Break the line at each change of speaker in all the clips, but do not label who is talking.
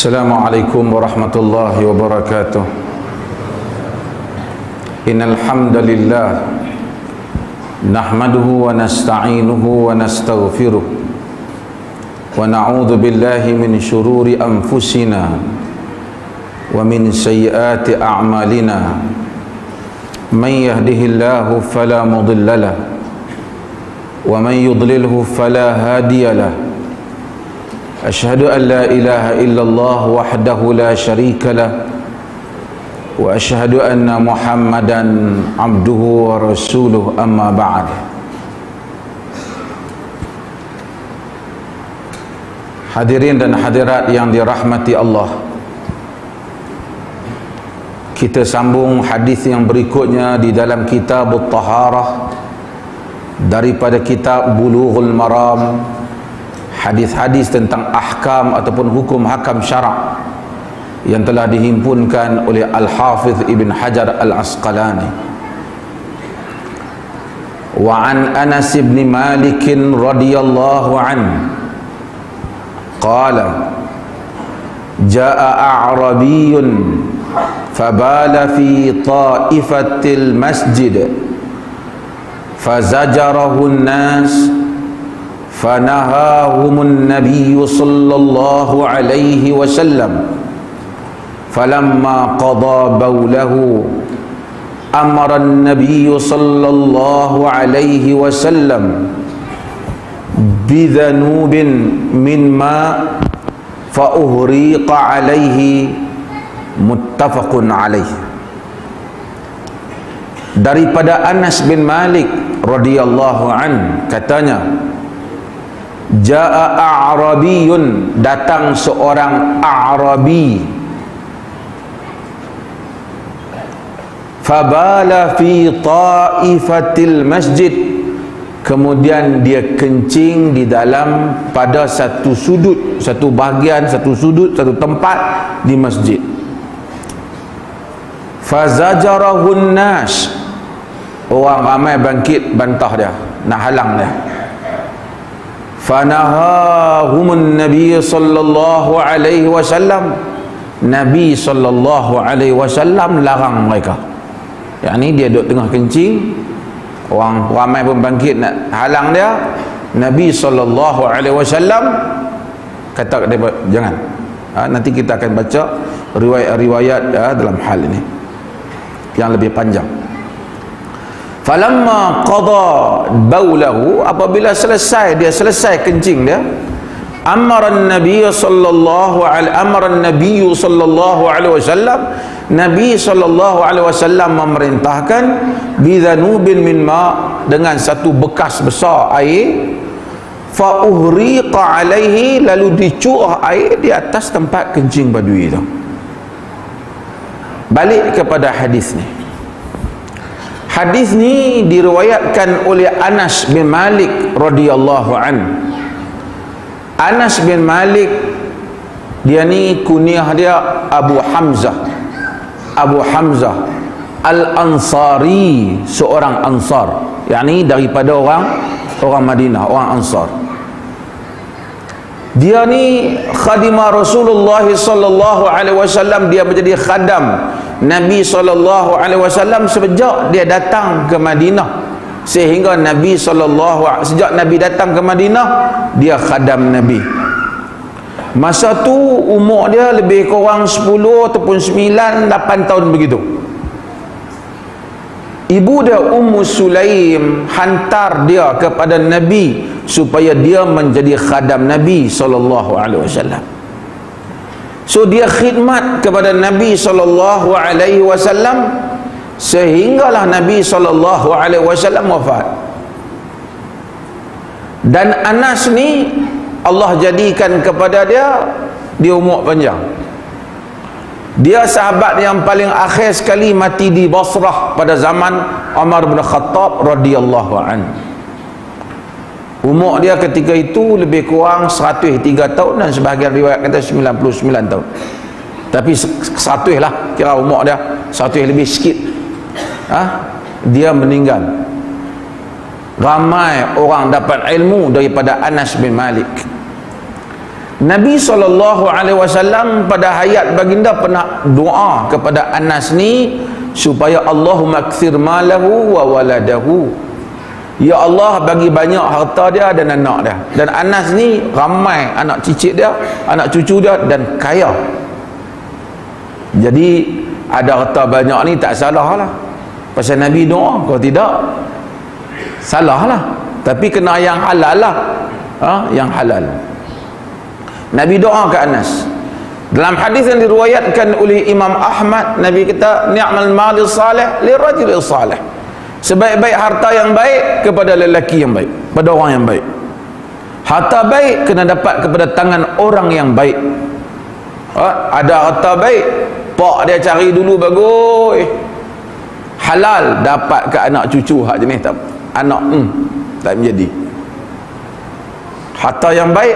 Assalamualaikum warahmatullahi wabarakatuh. Innal hamdalillah nahmaduhu wa nasta'inuhu wa nastaghfiruh wa na'udzu billahi min shururi anfusina wa min sayyiati a'malina. Man yahdihillahu fala mudilla lahu wa man yudlilhu fala hadiya lahu. Asyhadu an la ilaha illallah wahdahu la syarika lah wa asyhadu anna Muhammadan abduhu wa rasuluh, amma ba'd. Hadirin dan hadirat yang dirahmati Allah, kita sambung hadis yang berikutnya di dalam kitab At-Taharah daripada kitab Bulughul Maram, hadis-hadis tentang ahkam ataupun hukum hakam syarak yang telah dihimpunkan oleh Al-Hafidh Ibn Hajar Al-Asqalani. Wa an Anas bin Malik radhiyallahu anhu qala jaa a'rabiyyun fabala fi ta'ifatil masjid fazajarahu an-nas فنهاهم النبي صلى الله عليه وسلم فلما قضى بوله أمر النبي صلى الله عليه وسلم بذنوب من ماء فأهريق عليه متفق عليه. Daripada Anas bin Malik radhiyallahu an katanya, Ja'a a'rabiyun, datang seorang a'rabi, fabala fi ta'ifatil masjid, kemudian dia kencing di dalam pada satu sudut, satu bahagian, satu sudut, satu tempat di masjid. Fazajarahun nas, orang ramai bangkit bantah dia, nak halang dia. Fanahahumun Nabi sallallahu alaihi wasallam, Nabi sallallahu alaihi wasallam larang mereka. Yakni dia duduk tengah kencing, orang ramai pun bangkit nak halang dia, Nabi sallallahu alaihi wasallam kata dia jangan. Nanti kita akan baca riwayat-riwayat dalam hal ini yang lebih panjang. Falamma qada baulahu, apabila selesai kencing dia, amaran nabiy sallallahu alaihi wasallam, Nabi sallallahu alaihi wasallam memerintahkan bidhanubin min ma, dengan satu bekas besar air, fa uhriqa alaihi, lalu dicurah air di atas tempat kencing badui itu. Balik kepada hadis ni. Hadis ni diriwayatkan oleh Anas bin Malik radhiyallahu an. Anas bin Malik, dia ni kunyah dia Abu Hamzah. Abu Hamzah Al-Ansari, seorang Ansar, yakni daripada orang Madinah, orang Ansar. Dia ni khadimah Rasulullah sallallahu alaihi wasallam, dia menjadi khadam Nabi sallallahu alaihi wasallam sejak dia datang ke Madinah, sehingga sejak Nabi datang ke Madinah dia khadam Nabi. Masa tu umur dia lebih kurang 10 ataupun 9, 8 tahun begitu. Ibu dia Ummu Sulaim hantar dia kepada Nabi supaya dia menjadi khadam Nabi sallallahu alaihi wasallam. So dia khidmat kepada Nabi sallallahu alaihi wasallam sehinggalah Nabi sallallahu alaihi wasallam wafat. Dan Anas ni Allah jadikan kepada dia umur panjang. Dia sahabat yang paling akhir sekali mati di Basrah pada zaman Umar bin Khattab radhiyallahu anhu. Umur dia ketika itu lebih kurang 103 tahun, dan sebahagian riwayat kata 99 tahun. Tapi 100 lah kira umur dia, 100 lebih sikit. Dia meninggal. Ramai orang dapat ilmu daripada Anas bin Malik. Nabi SAW pada hayat baginda pernah doa kepada Anas ni supaya Allahumma kthir malahu wa waladahu, ya Allah bagi banyak harta dia dan anak dia. Dan Anas ni ramai anak cicit dia, anak cucu dia, dan kaya. Jadi ada harta banyak ni tak salah lah, pasal Nabi doa. Kalau tidak salah lah, tapi kena yang halal lah, yang halal. Nabi doa ke Anas. Dalam hadis yang diriwayatkan oleh Imam Ahmad, Nabi kata ni'mal mali salih li rajul salih, sebaik-baik harta yang baik kepada lelaki yang baik, pada orang yang baik. Harta baik kena dapat kepada tangan orang yang baik. Ada harta baik, pak dia cari dulu bagus, halal, dapat ke anak cucu hak jenis tak, anak tak menjadi. Harta yang baik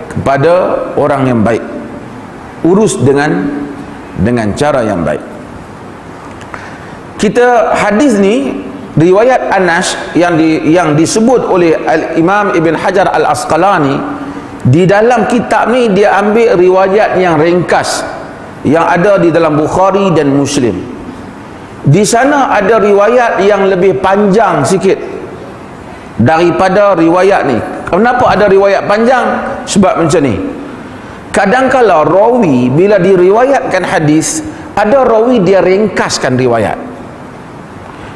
kepada orang yang baik, urus dengan cara yang baik. Kita hadis ni riwayat Anas yang disebut oleh Imam Ibn Hajar Al-Asqalani. Di dalam kitab ni dia ambil riwayat yang ringkas yang ada di dalam Bukhari dan Muslim. Di sana ada riwayat yang lebih panjang sikit daripada riwayat ni. Kenapa ada riwayat panjang? Sebab macam ni, kadang-kala rawi bila diriwayatkan hadis, ada rawi dia ringkaskan riwayat,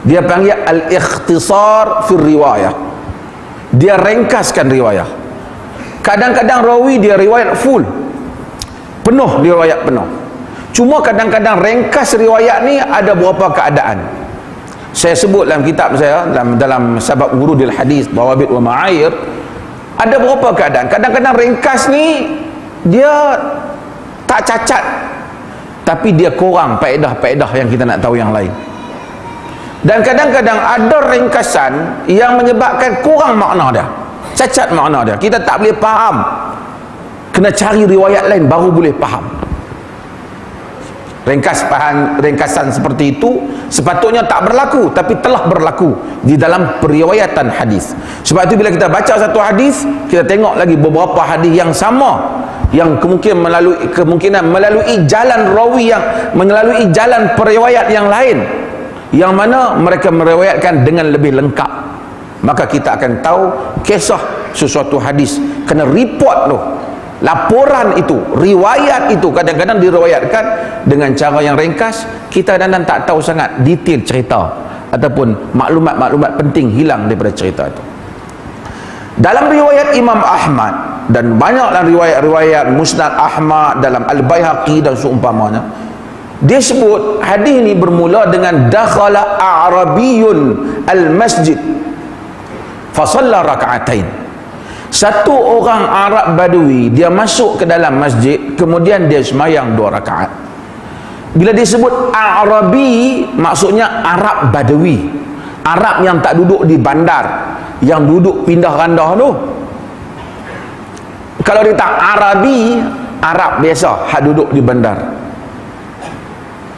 dia panggil al-ikhtisar fi riwayah, dia ringkaskan riwayat. Kadang-kadang rawi dia riwayat full, penuh, riwayat penuh. Cuma kadang-kadang ringkas riwayat ni ada beberapa keadaan. Saya sebut dalam kitab saya, dalam Sabab Wurudil Hadis Dawabit wa Ma'air, ada beberapa keadaan. Kadang-kadang ringkas ni dia tak cacat, tapi dia kurang faedah-faedah yang kita nak tahu yang lain. Dan kadang-kadang ada ringkasan yang menyebabkan kurang makna dia, cacat makna dia, kita tak boleh faham, kena cari riwayat lain baru boleh faham. Ringkasan seperti itu sepatutnya tak berlaku, tapi telah berlaku di dalam periwayatan hadis. Sebab itu bila kita baca satu hadis, kita tengok lagi beberapa hadis yang sama, yang kemungkinan melalui jalan rawi, yang melalui jalan periwayat yang lain, yang mana mereka meriwayatkan dengan lebih lengkap. Maka kita akan tahu kisah sesuatu hadis, kena report tu, laporan itu, riwayat itu kadang-kadang diriwayatkan dengan cara yang ringkas. Kita kadang-kadang tak tahu sangat detail cerita, ataupun maklumat-maklumat penting hilang daripada cerita itu. Dalam riwayat Imam Ahmad dan banyaklah riwayat-riwayat Musnad Ahmad, dalam Al-Baihaqi dan seumpamanya, dia sebut hadis ini bermula dengan dakhala a'rabiyun al-masjid fa shalla raka'atain. Satu orang Arab Badui dia masuk ke dalam masjid, kemudian dia sembahyang 2 rakaat. Bila disebut Arabi, maksudnya Arab Badui, Arab yang tak duduk di bandar, yang duduk pindah randah tu. Kalau dia tak Arabi, Arab biasa hak duduk di bandar.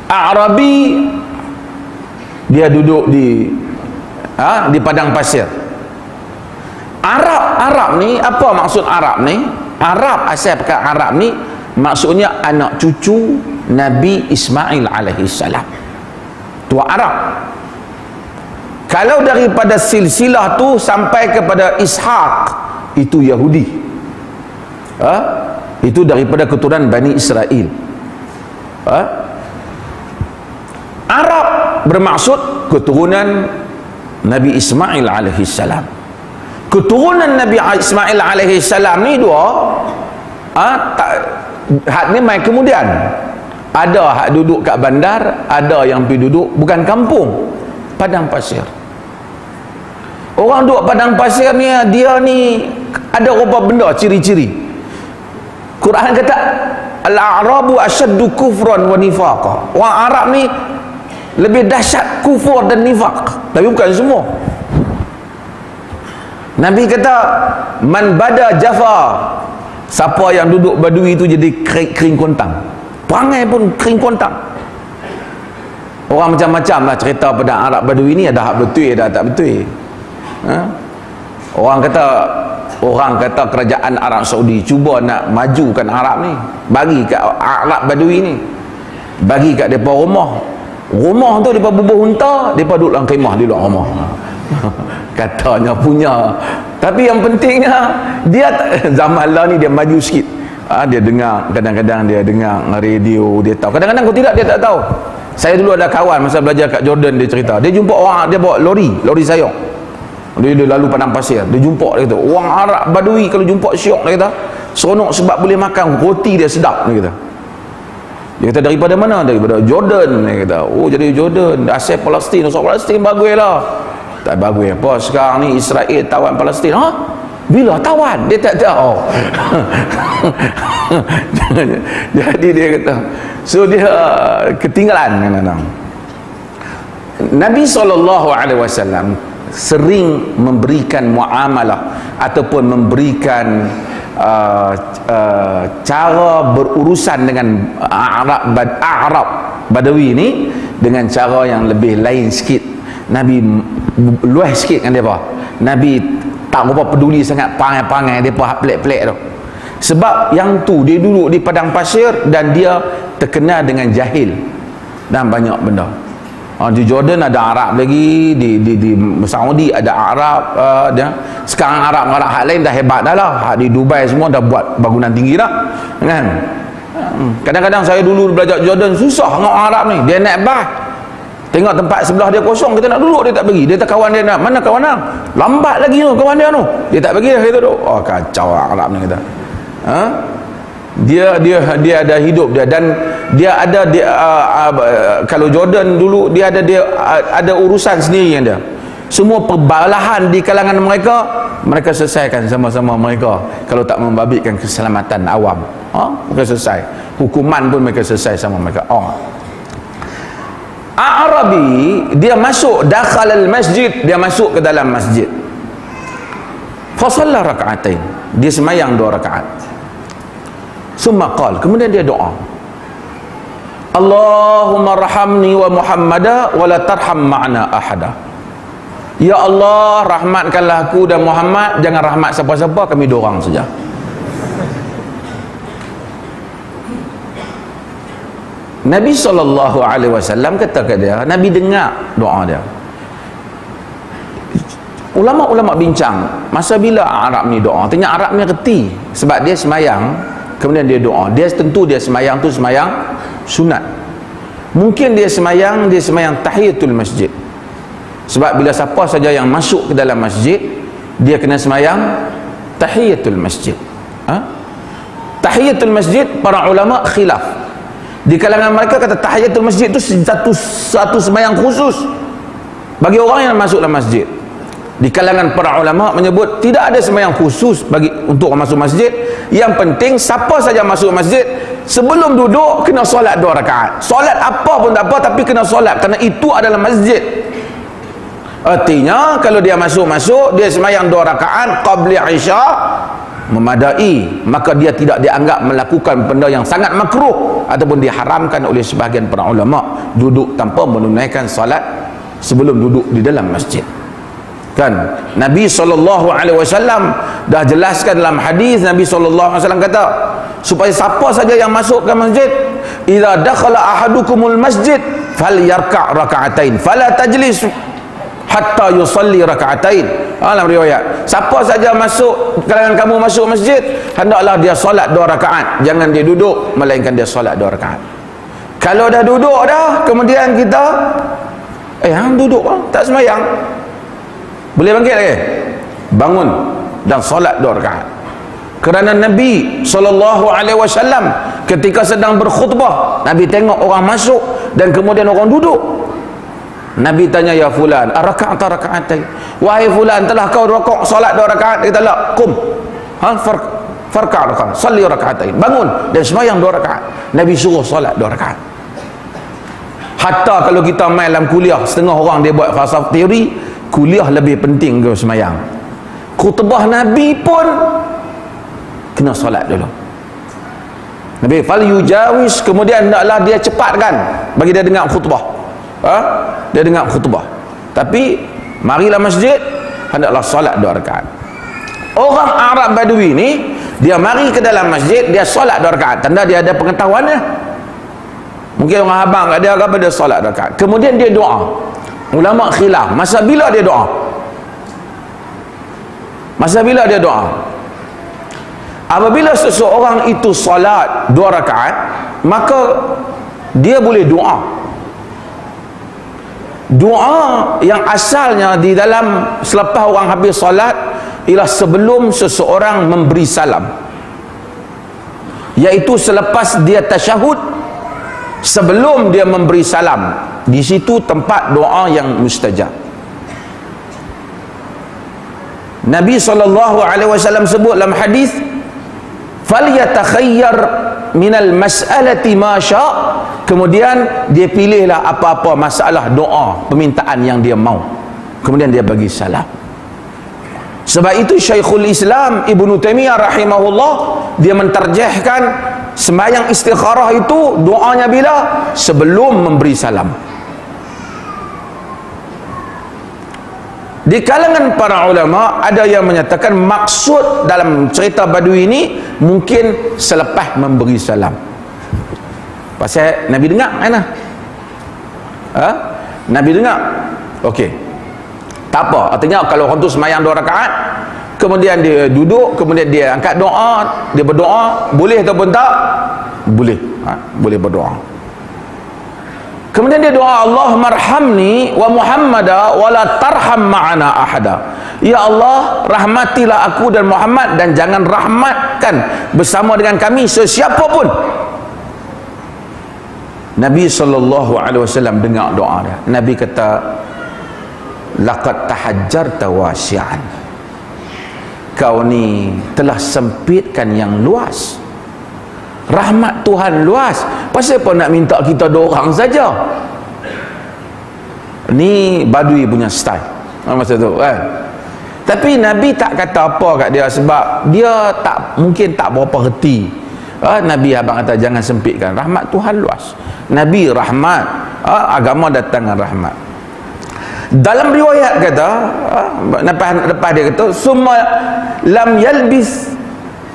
Arabi dia duduk di padang pasir. Arab ni, apa maksud Arab ni? Arab, asal pakai Arab ni maksudnya anak cucu Nabi Ismail alaihi salam, tua Arab. Kalau daripada silsilah tu sampai kepada Ishaq, itu Yahudi, itu daripada keturunan Bani Israel. Arab bermaksud keturunan Nabi Ismail alaihi salam. Keturunan Nabi Ismail alaihi salam ni dua, hak ni mai kemudian. Ada hak duduk kat bandar, ada yang pergi duduk bukan kampung, padang pasir. Orang duduk padang pasir ni, dia ni ada beberapa benda ciri-ciri. Quran kata al-a'rabu asyaddu kufran wa nifaqa. Orang Arab ni lebih dahsyat kufur dan nifaq, tapi bukan semua. Nabi kata man bada jafa, siapa yang duduk badui itu jadi kering kontang, perangai pun kering kontang. Orang macam-macam lah cerita pada Arab badui ni, ada hak betul, ada tak betul. Orang kata orang kata kerajaan Arab Saudi cuba nak majukan Arab ni, bagi kat Arab Badui ni, bagi kat depa rumah tu depa bubuh unta, depa duduk dalam khemah di luar rumah. Katanya punya. Tapi yang pentingnya dia zaman lah ni dia maju sikit. Dia dengar, kadang-kadang dia dengar radio, dia tahu. Kadang-kadang kalau tidak dia tak tahu. Saya dulu ada kawan masa belajar kat Jordan, dia cerita, dia jumpa orang, dia bawa lori sayur. Dia lalu padang pasir, dia jumpa, dia kata orang Arab Badui kalau jumpa syok, dia kata seronok sebab boleh makan roti dia sedap, dia kata. Dia kata daripada mana? Daripada Jordan, dia kata. Oh, jadi Jordan asal Palestin. Orang Palestin baguslah. Tak bagus apa sekarang ni Israel tawan Palestin. Ha? Bila tawan? Dia tak tahu. Jadi dia kata, so dia ketinggalan kadang-kadang. Nabi SAW sering memberikan muamalah ataupun memberikan cara berurusan dengan Arab Badawi ni dengan cara yang lebih lain sikit. Nabi luas sikit kan mereka. Nabi tak berapa peduli sangat pangai-pangai mereka pelik-pelik tu. Sebab yang tu dia duduk di padang pasir dan dia terkenal dengan jahil dan banyak benda. Di Jordan ada Arab lagi, di Saudi ada Arab, sekarang Arab hak lain dah hebat dah lah. Di Dubai semua dah buat bangunan tinggi dah, kan? Kadang-kadang saya dulu belajar Jordan susah dengan orang Arab ni. Dia naik bas, tengok tempat sebelah dia kosong, kita nak duduk, dia tak bagi. Dia tak, kawan dia nak, mana kawan dia? Lambat lagi tu kawan dia tu. Dia tak bagi, kita duduk. Oh, kacau Arab ni kita. Dia ada hidup dia, dan dia ada kalau Jordan dulu dia ada urusan sendiri yang dia. Semua perbalahan di kalangan mereka selesaikan sama-sama mereka. Kalau tak membabitkan keselamatan awam, mereka selesai. Hukuman pun mereka selesai sama mereka. Arabi dia masuk dakhal al-masjid, dia masuk ke dalam masjid. Fa shalla rak'atain, dia sembahyang 2 rakaat. Summa qala, kemudian dia doa, Allahumma rahamni wa Muhammada wa la tarham ma'na ahada. Ya Allah, rahmatkanlah aku dan Muhammad, jangan rahmat siapa-siapa, kami 2 orang saja. Nabi SAW kata ke dia, Nabi dengar doa dia. Ulama-ulama bincang masa bila Arab ni doa. Ternyata Arab ni reti, sebab dia semayang kemudian dia doa. Dia tentu dia semayang tu semayang sunat. Mungkin dia semayang tahiyatul masjid. Sebab bila siapa saja yang masuk ke dalam masjid, dia kena semayang tahiyatul masjid. Tahiyatul masjid, para ulama khilaf. Di kalangan mereka kata tahiyatul masjid itu satu semayang khusus bagi orang yang masuk dalam masjid. Di kalangan para ulama menyebut tidak ada semayang khusus bagi untuk orang masuk masjid. Yang penting siapa saja masuk masjid, sebelum duduk kena solat 2 rakaat. Solat apa pun tak apa, tapi kena solat, kerana itu adalah masjid. Artinya kalau dia masuk dia semayang 2 rakaat qabli isya, memadai, maka dia tidak dianggap melakukan benda yang sangat makruh ataupun diharamkan oleh sebahagian para ulama, duduk tanpa menunaikan salat sebelum duduk di dalam masjid. Kan Nabi SAW dah jelaskan dalam hadis. Nabi SAW kata supaya siapa saja yang masuk ke masjid, idza dakhala ahadukumul masjid falyarka' raka'atain fala tajlis hatta yusalli raka'atain. Dalam riwayat, siapa saja masuk, kalangan kamu masuk masjid, hendaklah dia solat 2 rakaat, jangan dia duduk melainkan dia solat 2 rakaat. Kalau dah duduk dah, kemudian kita duduk tak semayang, boleh bangkit lagi, bangun dan solat 2 rakaat. Kerana Nabi SAW ketika sedang berkhutbah, Nabi tengok orang masuk dan kemudian orang duduk. Nabi tanya, ya fulan, araka'ta raka'atain, wahai fulan, telah kau rokok solat 2 rakaat? Dia kata, la, kum, farka' raka'at, salli raka'atain, bangun dan sembahyang 2 rakaat. Nabi suruh solat 2 rakaat. Hatta kalau kita main dalam kuliah, setengah orang dia buat falsafah teori, kuliah lebih penting ke sembahyang. Khutbah Nabi pun kena solat dulu. Nabi fal yujawiz, kemudian hendaklah dia cepatkan bagi dia dengar khutbah. Dia dengar khutbah, tapi marilah masjid, hendaklah solat 2 rakaat. Orang Arab Badui ni, dia mari ke dalam masjid, dia solat 2 rakaat, tanda dia ada pengetahuannya. Mungkin orang abang kat dia apa, dia solat 2 rakaat, kemudian dia doa. Ulama khilaf masa bila dia doa. Masa bila dia doa? Apabila seseorang itu solat 2 rakaat, maka dia boleh doa. Doa yang asalnya di dalam selepas orang habis solat ialah sebelum seseorang memberi salam, iaitu selepas dia tasyahud, sebelum dia memberi salam. Di situ tempat doa yang mustajab. Nabi SAW sebut dalam hadis, falyatakhayyar minal mas'alati ma sya', kemudian dia pilihlah apa-apa masalah doa permintaan yang dia mau, kemudian dia bagi salam. Sebab itu Syekhul Islam Ibnu Taimiyah rahimahullah, dia mentarjihkan sembahyang istikharah itu doanya bila? Sebelum memberi salam. Di kalangan para ulama ada yang menyatakan maksud dalam cerita Badui ini mungkin selepas memberi salam. Pasal Nabi dengar kan? Nabi dengar. Okey. Tak apa, artinya kalau orang tu sembahyang 2 rakaat, kemudian dia duduk, kemudian dia angkat doa, dia berdoa, boleh ataupun tak? Boleh. Boleh berdoa. Kemudian dia doa, Allahumma arhamni wa Muhammada wa la tarham ma'ana ahada. Ya Allah, rahmatilah aku dan Muhammad, dan jangan rahmatkan bersama dengan kami sesiapa pun. Nabi SAW dengar doa dia. Nabi kata, laqad tahajjarta wasi'an. Kau ni telah sempitkan yang luas. Rahmat Tuhan luas. Pasal apa nak minta kita 2 orang saja? Ni Badui punya style masa tu kan. Tapi Nabi tak kata apa kat dia, sebab dia tak mungkin tak berapa reti. Nabi abang kata jangan sempitkan, rahmat Tuhan luas. Nabi rahmat, agama datang dengan rahmat. Dalam riwayat kata, lepas dia kata, summa lam yalbis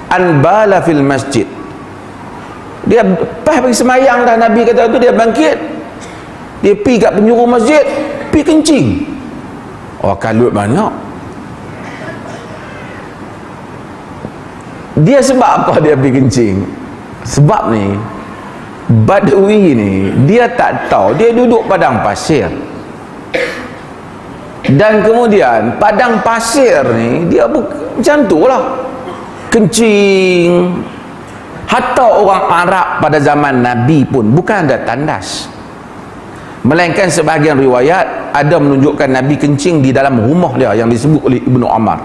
an bala fil masjid. Dia lepas pergi semayang dah, Nabi kata tu, dia bangkit, dia pergi kat penjuru masjid, pergi kencing. Kalut banyak. Dia sebab apa dia pergi kencing? Sebab ni Badui ni dia tak tahu, dia duduk padang pasir, dan kemudian padang pasir ni dia macam tu lah, kencing. Hatta orang Arab pada zaman Nabi pun bukan ada tandas, melainkan sebahagian riwayat ada menunjukkan Nabi kencing di dalam rumah dia yang disebut oleh Ibnu Umar.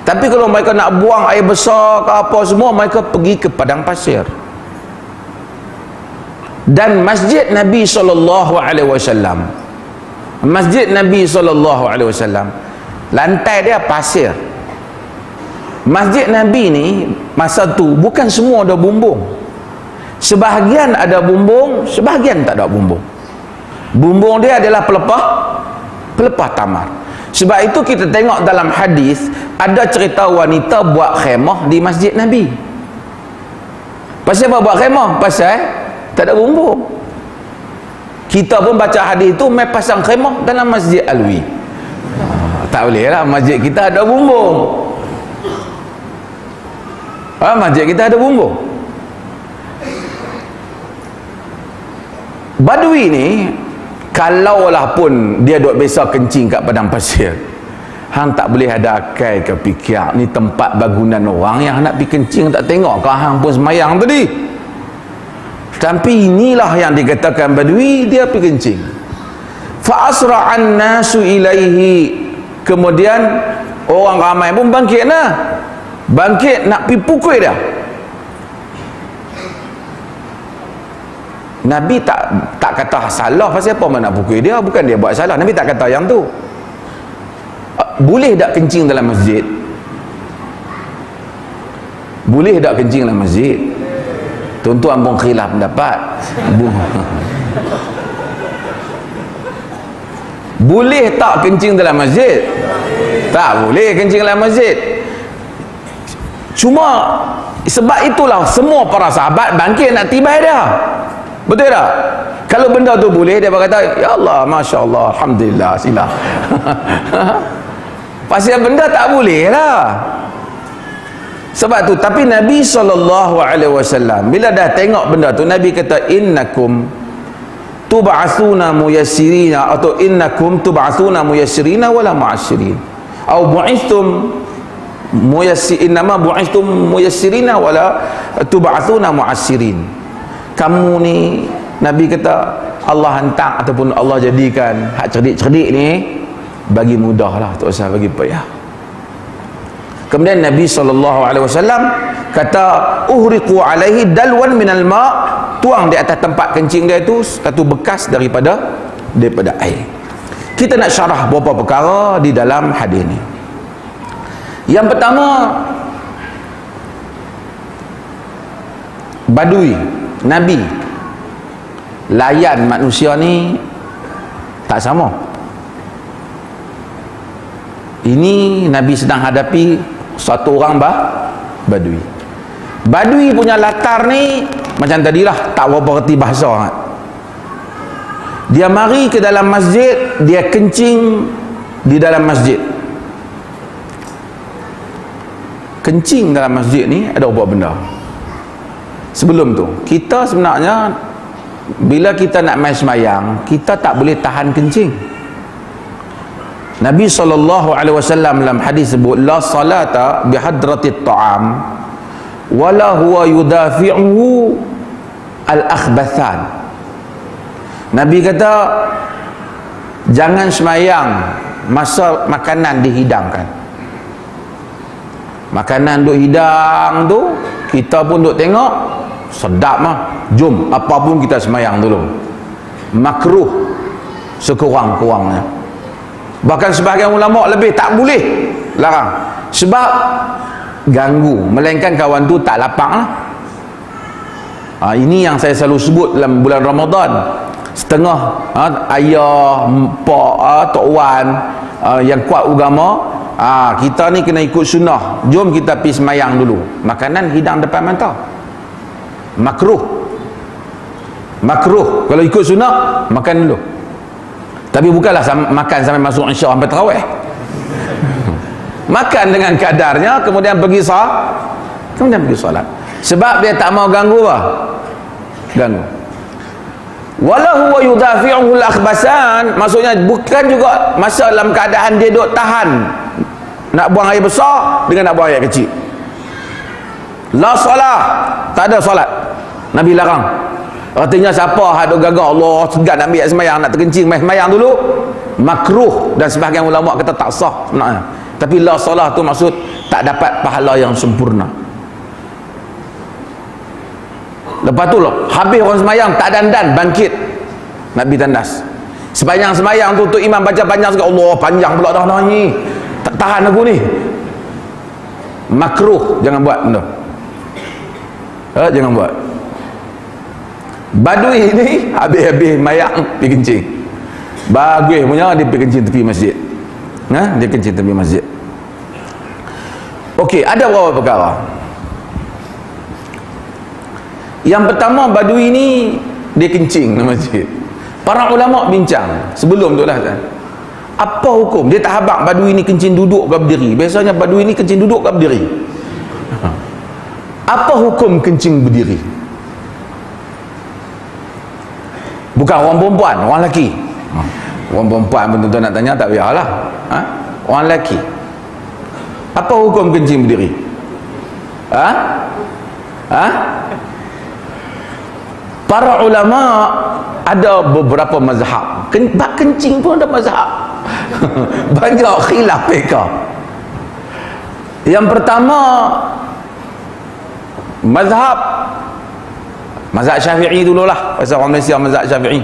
Tapi kalau mereka nak buang air besar ke apa semua, mereka pergi ke padang pasir. Dan masjid Nabi SAW, masjid Nabi SAW, lantai dia pasir. Masjid Nabi ni masa tu bukan semua ada bumbung. Sebahagian ada bumbung, sebahagian tak ada bumbung. Bumbung dia adalah pelepah tamar. Sebab itu kita tengok dalam hadis ada cerita wanita buat khemah di masjid Nabi. Pasal apa buat khemah? Pasal tak ada bumbung. Kita pun baca hadis tu mai pasang khemah dalam Masjid Alwi. Tak boleh lah, masjid kita ada bumbung. Masjid kita ada bumbung. Badui ni kalaulah pun dia duk biasa kencing kat padang pasir, hang tak boleh ada akal ke fikir ni tempat bangunan orang yang nak pergi kencing, tak tengok ke hang pun semayang tadi. Tapi inilah yang dikatakan Badui, dia pergi kencing. Fa asra'an nasu ilaihi, kemudian orang ramai pun bangkit nak pergi pukul dia. Nabi tak kata salah, pasal apa nak pukul dia, bukan dia buat salah. Nabi tak kata yang tu. Boleh tak kencing dalam masjid? Boleh tak kencing dalam masjid? Tuan-tuan pun khilaf pendapat. Boleh tak kencing dalam masjid? Tak boleh kencing dalam masjid. Cuma sebab itulah semua para sahabat bangkit nak tibai dia. Betul tak? Kalau benda tu boleh, dia berkata, ya Allah, Masya Allah, Alhamdulillah, sila. Pasal benda tak boleh lah. Sebab tu, tapi Nabi SAW bila dah tengok benda tu, Nabi kata, innakum tub'athuna muyassirina, atau innakum tub'athuna muyassirina wala mu'assirin, atau bu'ithtum innama bu'ithtum muyassirina wala tub'athuna mu'assirin. Kamu ni, Nabi kata, Allah hantar ataupun Allah jadikan hak cerdik-cerdik ni bagi mudah lah, tak usah bagi payah. Kemudian Nabi SAW kata, uhriqu alaihi dalwan minal ma', tuang di atas tempat kencing dia itu satu bekas daripada air. Kita nak syarah beberapa perkara di dalam hadis ni. Yang pertama, Badui, Nabi layan manusia ni tak sama. Ini Nabi sedang hadapi satu orang Badui. Badui punya latar ni macam tadilah, tak berapa reti bahasa sangat. Dia mari ke dalam masjid, dia kencing di dalam masjid. Kencing dalam masjid ni ada apa benda? Sebelum tu, kita sebenarnya bila kita nak main semayang, kita tak boleh tahan kencing. Nabi SAW dalam hadis sebut, la salata bihadratit ta'am wala huwa yudafi'uhu al-akhbathan. Nabi kata, jangan semayang masa makanan dihidangkan. Makanan duk hidang tu, kita pun duk tengok, sedap mah, jom apapun kita semayang dulu. Makruh sekurang-kurangnya. Bahkan sebahagian ulama lebih tak boleh larang, sebab ganggu, melainkan kawan tu tak lapang lah. Ini yang saya selalu sebut dalam bulan Ramadan. Setengah ayah, pak, tok wan yang kuat agama, kita ni kena ikut sunnah, jom kita pergi semayang dulu, makanan hidang depan mata. Makruh kalau ikut sunnah, makan dulu. Tapi bukanlah makan sampai masuk insya sampai tarawih. Makan dengan kadarnya, kemudian pergi salat. Sebab dia tak mau ganggu apa? Ganggu. Walahu wa yudafi'uhu al-akhbasan, maksudnya bukan juga masa dalam keadaan dia duk tahan nak buang air besar dengan nak buang air kecil. La salah, tak ada salat. Nabi larang. Artinya siapa hak duk gagah, Allah segan nak ambil semayang, nak terkencing, main semayang dulu, makruh. Dan sebahagian ulama kata tak sah sebenarnya. Tapi la salah tu maksud tak dapat pahala yang sempurna. Lepas tu lah, habis orang semayang tak dandan, bangkit Nabi tandas. Sepanjang semayang tu imam baca panjang sekali, Allah panjang pula dah ni, tak tahan aku ni. Makruh, jangan buat benda. Jangan buat. Badui ni habis-habis mayang pergi kencing, bagus punya dia pergi kencing tepi masjid. Dia kencing tepi masjid. Okey, ada beberapa perkara. Yang pertama, Badui ni dia kencing dalam masjid. Para ulama bincang sebelum tu lah, apa hukum? Dia tak habaq Badui ni kencing duduk ke berdiri. Biasanya Badui ni kencing duduk ke berdiri. Apa hukum kencing berdiri? Bukan orang perempuan, orang lelaki. Orang perempuan pun tuan nak tanya, tak payahlah. Orang lelaki, apa hukum kencing berdiri? Para ulama ada beberapa mazhab. Bab kencing pun ada mazhab. Banyak khilaf mereka. Yang pertama, mazhab Syafi'i dululah. Pasal orang Malaysia mazhab Syafi'i.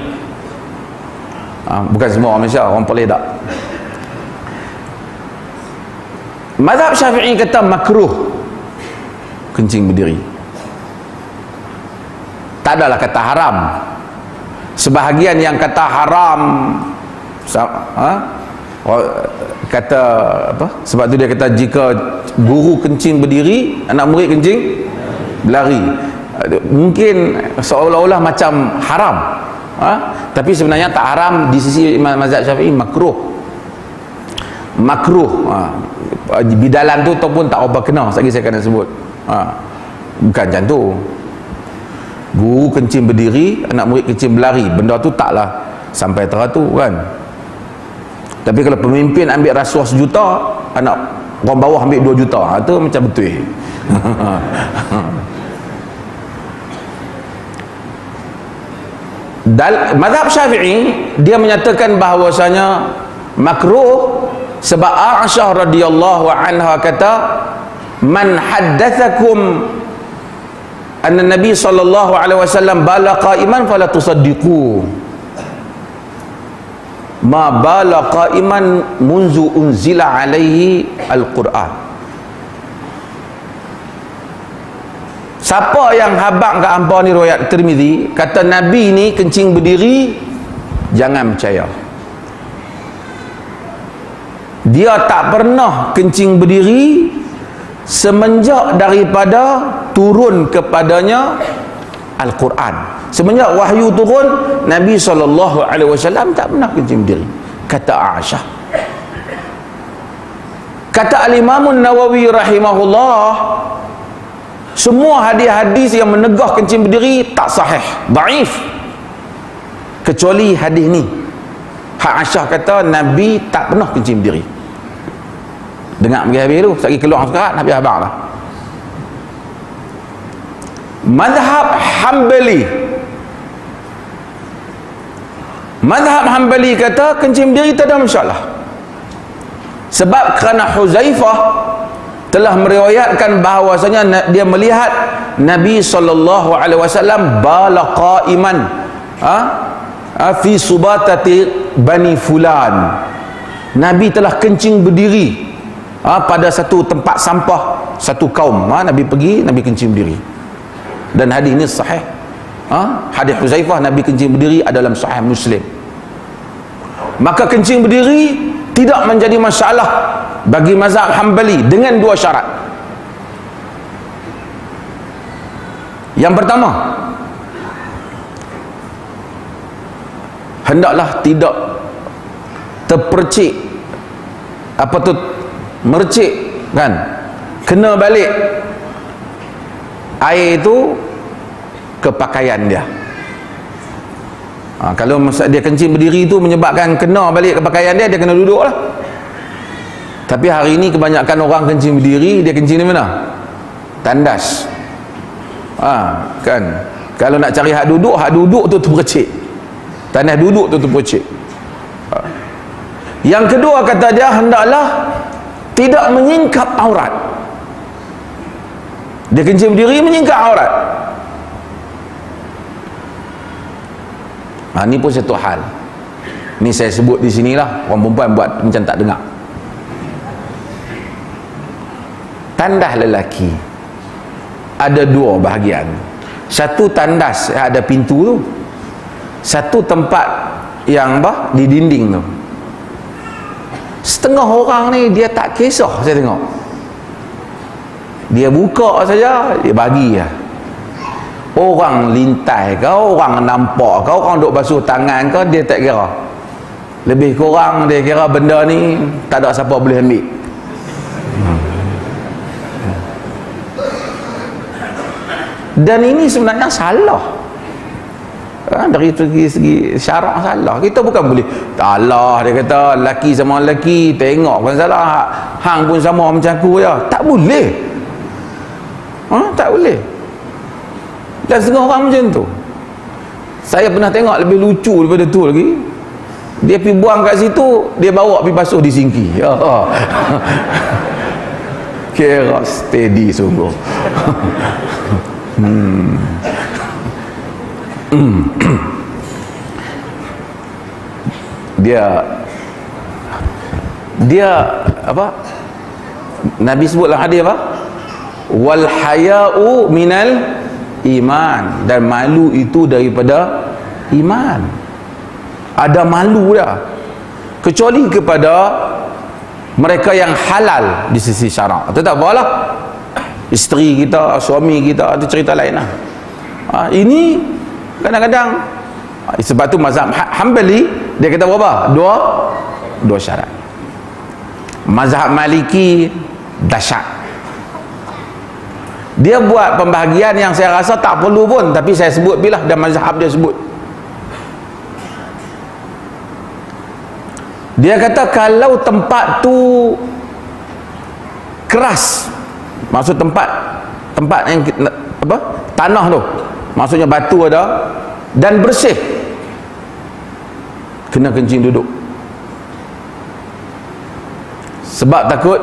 Bukan semua orang Malaysia, orang Perlis tak. Mazhab Syafi'i kata makruh kencing berdiri. Tak adalah kata haram. Sebahagian yang kata haram, kata apa, sebab tu dia kata jika guru kencing berdiri, anak murid kencing berlari. Mungkin seolah-olah macam haram, tapi sebenarnya tak haram di sisi mazhab Syafi'i, makruh. Bidalan tu ataupun tak apa kena, lagi saya kena sebut. Bukan macam tu. Guru kencing berdiri, anak murid kencing berlari, benda tu taklah sampai teratur kan. Tapi kalau pemimpin ambil rasuah 1 juta, anak orang bawah ambil 2 juta, tu macam betul. Mazhab Syafi'i dia menyatakan bahawasanya makruh, sebab Aisyah radhiyallahu anha kata, man haddatsakum anna Nabi sallallahu alaihi wasallam bala qa'iman fala tusaddiqu ma bala qa'iman munzu unzila alaihi al-Quran. Siapa yang habaq kat hampa ni, riwayat Tirmizi, kata Nabi ni kencing berdiri, jangan percaya. Dia tak pernah kencing berdiri semenjak daripada turun kepadanya Al-Quran. Semenjak wahyu turun, Nabi SAW tak pernah kencing berdiri, kata Aisyah. Kata Al-Imam Nawawi rahimahullah, semua hadis-hadis yang menegah kencing berdiri tak sahih, dhaif, kecuali hadis ni. Aisyah kata Nabi tak pernah kencing berdiri. Dengar pergi habis tu, sekali keluar sekarang Nabi habaq lah. Mazhab Hanbali kata kencing berdiri tak ada masalah, sebab kerana Huzaifah telah meriwayatkan bahawasanya dia melihat Nabi SAW bala qa'iman fi subatati bani fulan. Nabi telah kencing berdiri pada satu tempat sampah satu kaum. Nabi pergi, Nabi kencing berdiri, dan hadis ini sahih. Hadis Huzaifah Nabi kencing berdiri ada dalam Sahih Muslim. Maka kencing berdiri tidak menjadi masalah bagi mazhab Hanbali dengan 2 syarat. Yang pertama, hendaklah tidak terpercik, apa tu, mercik kan, kena balik air itu ke pakaian dia. Kalau dia kencing berdiri itu menyebabkan kena balik ke pakaian dia, dia kena duduk lah. Tapi hari ini kebanyakan orang kencing berdiri, dia kencing di mana? Tandas. Kan, kalau nak cari hak duduk tu terpercik, tandas duduk tu terpercik. Yang kedua, kata dia, hendaklah tidak menyingkap aurat. Dia kencing berdiri menyingkap aurat. Ni pun satu hal. Ni saya sebut di sinilah, orang perempuan buat macam tak dengar. Tandas lelaki ada 2 bahagian. Satu tandas ada pintu tu, satu tempat yang di dinding tu. Setengah orang ni dia tak kisah, saya tengok. Dia buka saja, dia bagi lah. Orang lintas ke, orang nampak ke, orang duk basuh tangan ke, dia tak kira. Lebih kurang dia kira benda ni tak ada siapa boleh ambil. Dan ini sebenarnya salah. Dari segi syarak salah. Kita bukan boleh Allah, dia kata lelaki sama lelaki, tengok kan salah, hang pun sama macam aku je. Tak boleh. Tak boleh. Dan setengah orang macam tu. Saya pernah tengok lebih lucu daripada tu lagi. Dia pergi buang kat situ, dia bawa pergi basuh di sinki. Kira steady sungguh. Dia apa? Nabi sebutlah hadis apa? Wal haya'u minal iman, dan malu itu daripada iman. Ada malu dah. kecuali kepada mereka yang halal di sisi syarak. Itu tak apalah, isteri kita, suami kita, itu cerita lain lah. Ini kadang-kadang sebab tu mazhab Hanbali dia kata berapa? Dua syarat. Mazhab Maliki dahsyat, dia buat pembahagian yang saya rasa tak perlu pun, tapi saya sebut bilah dan mazhab dia sebut. Dia kata kalau tempat tu keras, maksud tempat yang apa, tanah tu, maksudnya batu ada, dan bersih, kena kencing duduk. Sebab takut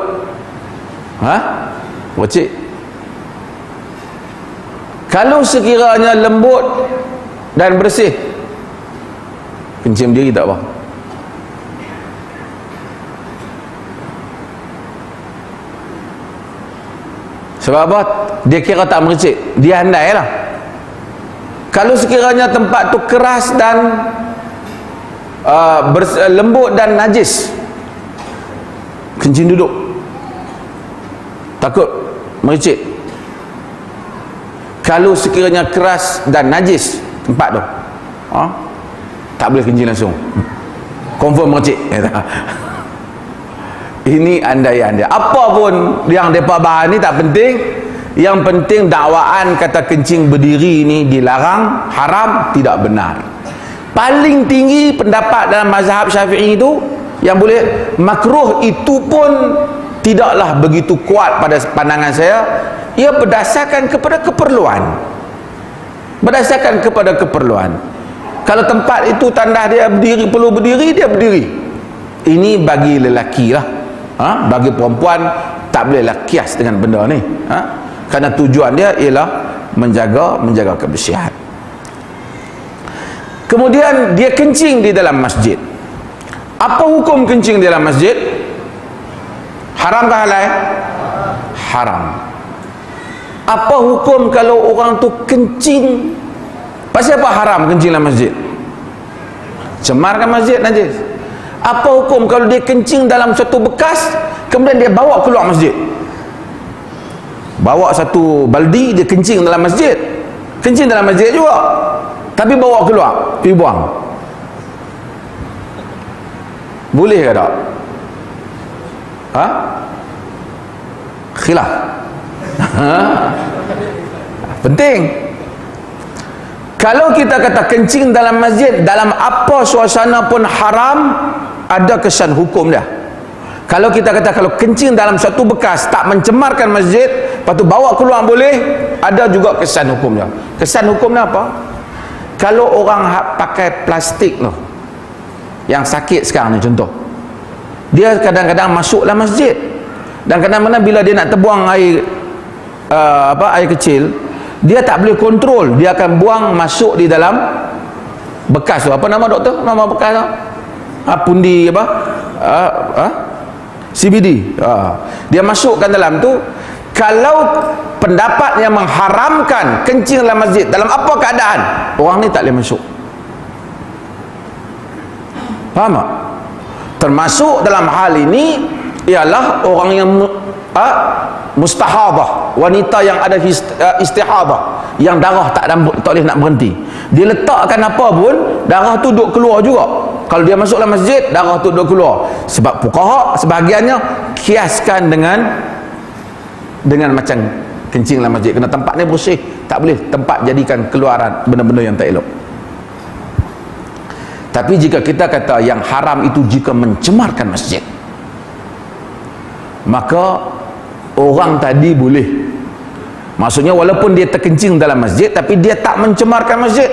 wacik. Kalau sekiranya lembut dan bersih, kencing berdiri tak apa. Sebab apa? Dia kira tak mericik, dia andai lah. Kalau sekiranya tempat tu keras dan lembut dan najis, kencing duduk, takut mericik. Kalau sekiranya keras dan najis tempat tu, tak boleh kencing langsung, confirm mericik. Ini andaian dia. Apa pun yang mereka bahas ni tak penting. Yang penting dakwaan kata kencing berdiri ni dilarang, haram, tidak benar. Paling tinggi pendapat dalam mazhab Syafi'i itu yang boleh makruh, itu pun tidaklah begitu kuat pada pandangan saya. Ia berdasarkan kepada keperluan. Berdasarkan kepada keperluan. Kalau tempat itu tanda dia berdiri, perlu berdiri, dia berdiri. Ini bagi lelaki lah. Bagi perempuan tak bolehlah kias dengan benda ni. Kerana tujuan dia ialah menjaga kebersihan. Kemudian dia kencing di dalam masjid. Apa hukum kencing di dalam masjid? Haram ke halal? Haram. Apa hukum kalau orang tu kencing? Pasal apa haram kencing dalam masjid? Cemarkan masjid, najis. Apa hukum kalau dia kencing dalam satu bekas, kemudian dia bawa keluar masjid? Bawa satu baldi, dia kencing dalam masjid. Kencing dalam masjid juga, tapi bawa keluar, pergi buang. Boleh ke tak? Khilaf. Penting. Kalau kita kata kencing dalam masjid, dalam apa suasana pun haram, ada kesan hukum dia. Kalau kita kata kalau kencing dalam satu bekas tak mencemarkan masjid, lepas tu bawa keluar boleh, ada juga kesan hukum dia. Kesan hukumnya apa? Kalau orang pakai plastik tu, yang sakit sekarang ni contoh, dia kadang-kadang masuk dalam masjid, dan kadang-kadang bila dia nak terbuang air air kecil, dia tak boleh kontrol, dia akan buang masuk di dalam bekas tu. Apa nama doktor? Nama bekas tu? Pundi apa? CBD. Dia masukkan dalam tu. Kalau pendapat yang mengharamkan kencing dalam masjid, dalam apa keadaan, orang ni tak boleh masuk. Faham tak? Termasuk dalam hal ini ialah orang yang mustahadah, wanita yang ada istihadah, yang darah tak boleh nak berhenti. Dia letakkan apa pun, darah tu duduk keluar juga. Kalau dia masuk dalam masjid, darah tu duduk keluar. Sebab fuqaha sebahagiannya kiaskan dengan macam kencing dalam masjid, kena tempat ni bersih, tak boleh tempat jadikan keluaran benda-benda yang tak elok. Tapi jika kita kata yang haram itu jika mencemarkan masjid, maka orang tadi boleh. Maksudnya walaupun dia terkencing dalam masjid, tapi dia tak mencemarkan masjid.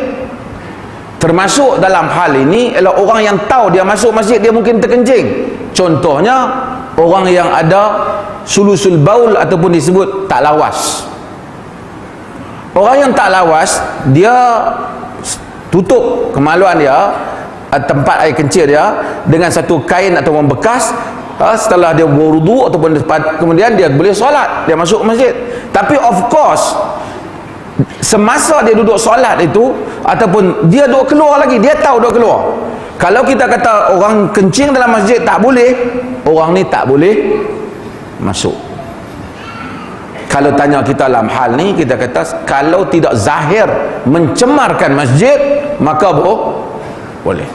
Termasuk dalam hal ini ialah orang yang tahu dia masuk masjid, dia mungkin terkencing. Contohnya orang yang ada sulusul baul ataupun disebut tak lawas. Orang yang tak lawas, dia tutup kemaluan dia, tempat air kencing dia dengan satu kain ataupun bekas. Setelah dia berwudu ataupun kemudian dia boleh solat, dia masuk masjid. Tapi of course semasa dia duduk solat itu, ataupun dia duduk keluar lagi, dia tahu duduk keluar, Kalau kita kata orang kencing dalam masjid tak boleh, orang ni tak boleh masuk. Kalau tanya kita dalam hal ni, kita kata kalau tidak zahir mencemarkan masjid, maka boleh.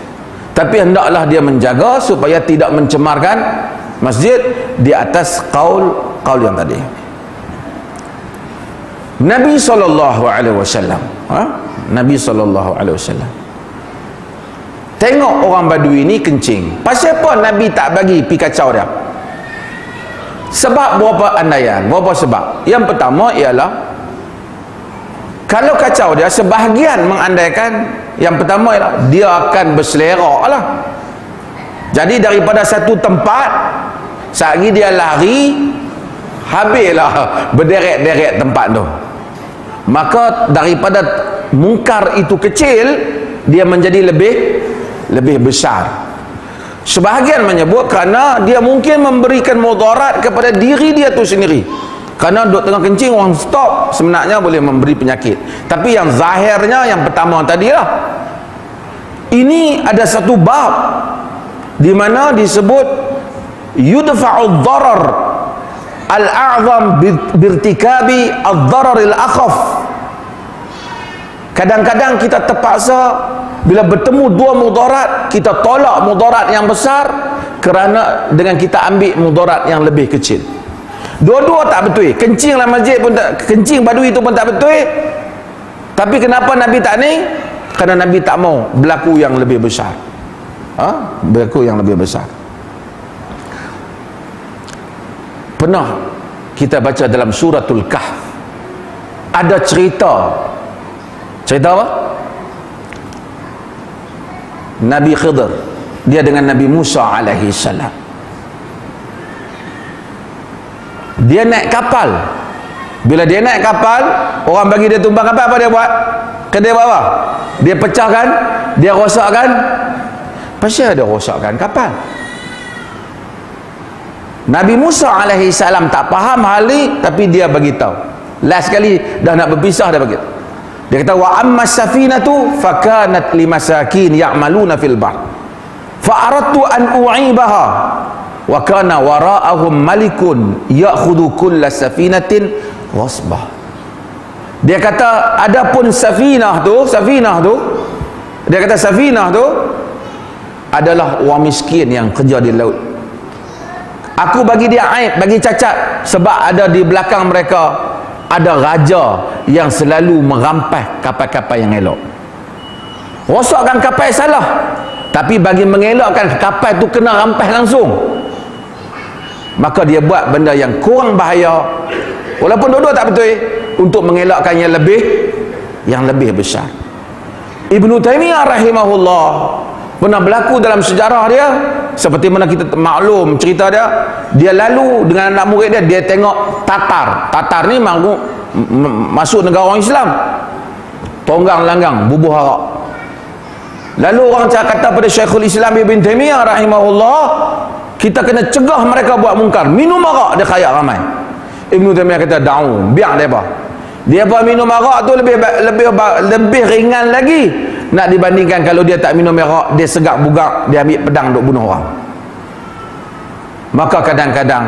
Tapi hendaklah dia menjaga supaya tidak mencemarkan masjid di atas kaul yang tadi. Nabi SAW, Nabi SAW tengok orang Badui ni kencing. Pasal apa Nabi tak bagi pi kacau dia? Sebab berapa andaian, berapa sebab. Yang pertama ialah kalau kacau dia, sebahagian mengandaikan yang pertama ialah dia akan berselerak lah. Jadi daripada satu tempat, sehari dia lari, habislah berderet-deret tempat tu. Maka daripada mungkar itu kecil, dia menjadi lebih besar. Sebahagian menyebut kerana dia mungkin memberikan mudarat kepada diri dia tu sendiri. Kerana duduk tengah kencing, orang stop, sebenarnya boleh memberi penyakit. Tapi yang zahirnya yang pertama tadilah. Ini ada satu bab di mana disebut yudfa'ud darar al-a'zam birtikabi ad-darar al-akhaf. Kadang-kadang kita terpaksa bila bertemu dua mudarat, kita tolak mudarat yang besar kerana dengan kita ambil mudarat yang lebih kecil. Dua-dua tak betul. Kencing dalam masjid pun tak, kencing Badui itu pun tak betul. Tapi kenapa Nabi tak ni? Kerana Nabi tak mau berlaku yang lebih besar. Berlaku yang lebih besar. Pernah kita baca dalam suratul Kahf, ada cerita apa? Nabi Khidir, dia dengan Nabi Musa alaihi salam. Dia naik kapal. Bila dia naik kapal, orang bagi dia tumbang kapal, apa dia buat? Dia buat apa? Dia pecahkan, dia rosakkan. Pasal dia rosakkan kapal. Nabi Musa alaihi salam tak faham hal ni, tapi dia bagi tahu. Last sekali dah nak berpisah, dia bagi tahu. Dia kata wa amma safinatu fakanat limasakin ya'maluna fil bahr fa aradtu an u'ibaha wa kana wara'ahum malikun ya'khudhu kulla safinatin wasbah. Dia kata adapun safinah tu, dia kata safinah tu adalah orang miskin yang kerja di laut. Aku bagi dia aib, bagi cacat, sebab ada di belakang mereka ada raja yang selalu merampas kapal-kapal yang elok. Rosakkan kapal salah, tapi bagi mengelakkan kapal tu kena rampas langsung, maka dia buat benda yang kurang bahaya, walaupun dua-dua tak betul, untuk mengelakkan yang lebih besar. Ibnu Taimiyah rahimahullah pernah berlaku dalam sejarah dia, seperti mana kita maklum cerita dia, dia lalu dengan anak murid dia, dia tengok Tatar ni masuk negara orang Islam, tonggang langgang bubuh arak. Lalu orang kata pada Syekhul Islam Ibn Taimiyah rahimahullah, kita kena cegah mereka buat mungkar, minum arak, dia kaya ramai. Ibn Taimiyah kata da'u, biar dia minum arak tu lebih ringan lagi nak dibandingkan kalau dia tak minum arak, dia segak bugak, dia ambil pedang untuk bunuh orang. Maka kadang-kadang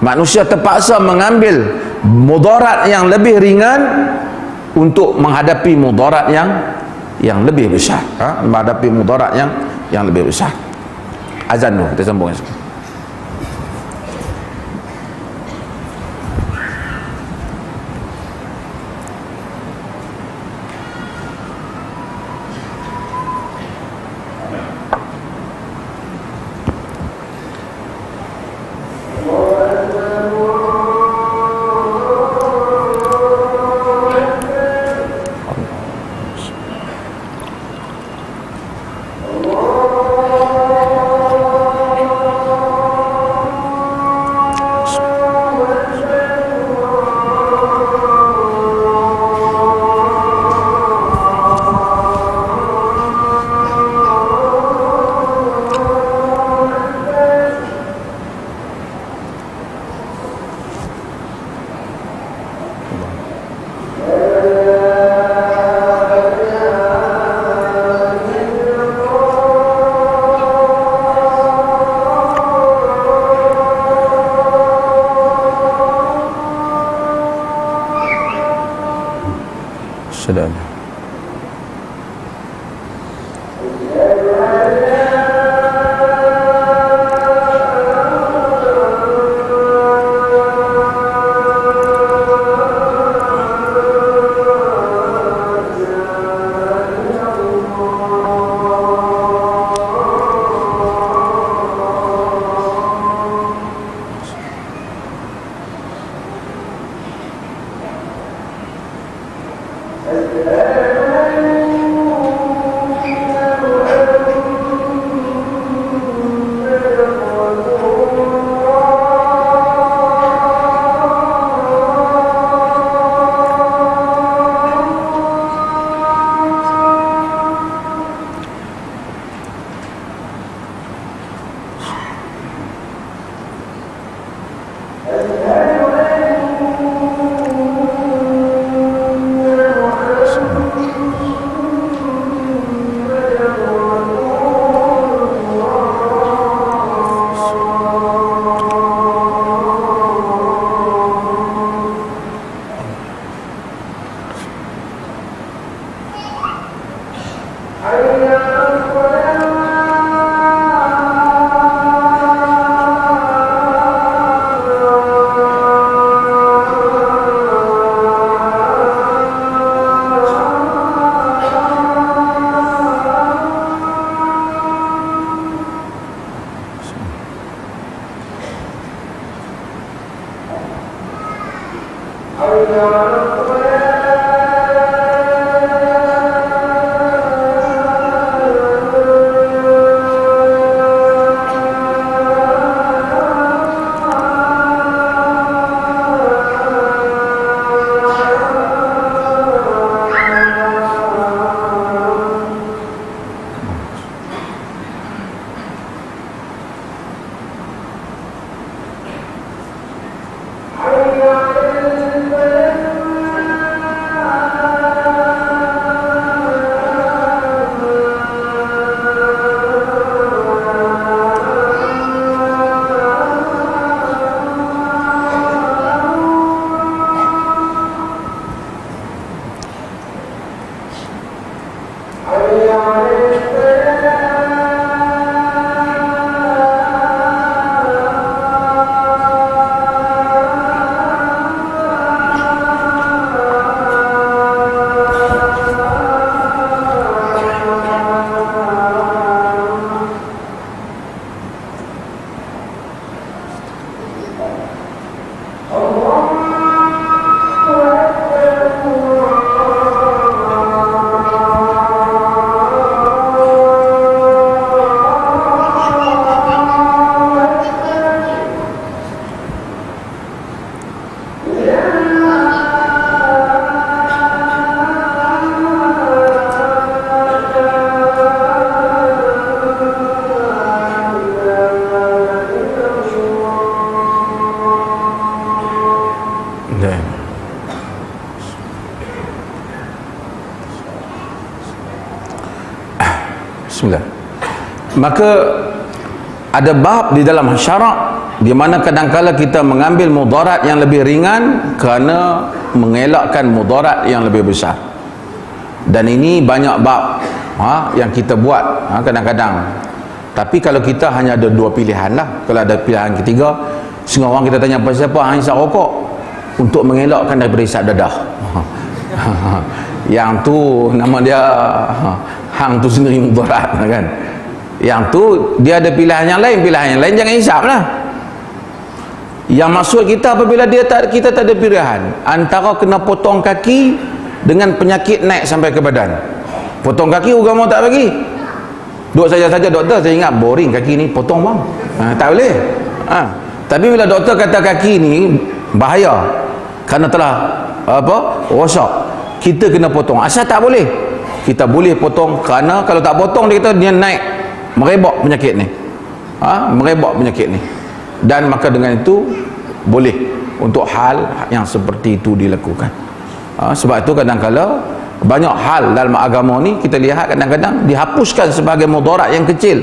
manusia terpaksa mengambil mudarat yang lebih ringan untuk menghadapi mudarat yang lebih besar, menghadapi mudarat yang lebih besar. Azan dulu, kita sambung sekali. Bismillah. Maka ada bab di dalam syarak di mana kadang-kala kita mengambil mudarat yang lebih ringan kerana mengelakkan mudarat yang lebih besar. Dan ini banyak bab yang kita buat kadang-kadang. Tapi kalau kita hanya ada dua pilihan lah. Kalau ada pilihan ketiga, setengah orang kita tanya pasal siapa hang isap rokok untuk mengelakkan daripada isap dadah. Yang tu nama dia hang tu sendiri mudarat kan. Yang tu dia ada pilihan yang lain jangan hisap lah. Yang maksud kita apabila kita tak ada pilihan antara kena potong kaki dengan penyakit naik sampai ke badan. Potong kaki agama tak bagi. Duk saja-saja doktor, saya ingat boring kaki ni, potong bang. Tak boleh. Tapi bila doktor kata kaki ni bahaya kerana telah rosak, kita kena potong. Asal tak boleh. Kita boleh potong kerana kalau tak potong dia kata dia naik merebak penyakit ni. Merebak penyakit ni. Dan maka dengan itu boleh untuk hal yang seperti itu dilakukan. Sebab itu kadang-kadang banyak hal dalam agama ni kita lihat kadang-kadang dihapuskan sebagai mudarat yang kecil.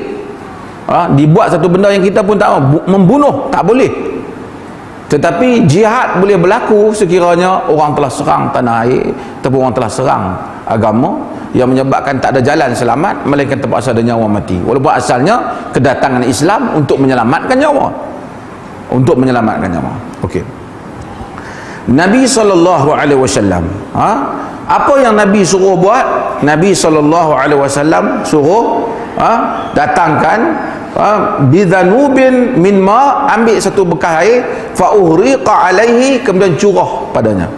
Dibuat satu benda yang kita pun tak mahu, membunuh tak boleh. Tetapi jihad boleh berlaku sekiranya orang telah serang tanah air ataupun orang telah serang agama yang menyebabkan tak ada jalan selamat melainkan terpaksa ada nyawa mati. Walaupun asalnya kedatangan Islam untuk menyelamatkan nyawa. Untuk menyelamatkan nyawa. Okey. Nabi SAW apa yang Nabi suruh buat? Nabi SAW suruh datangkan bidhanubin min ma, ambil satu bekas air, fa uhriqa alaihi, kemudian curah padanya.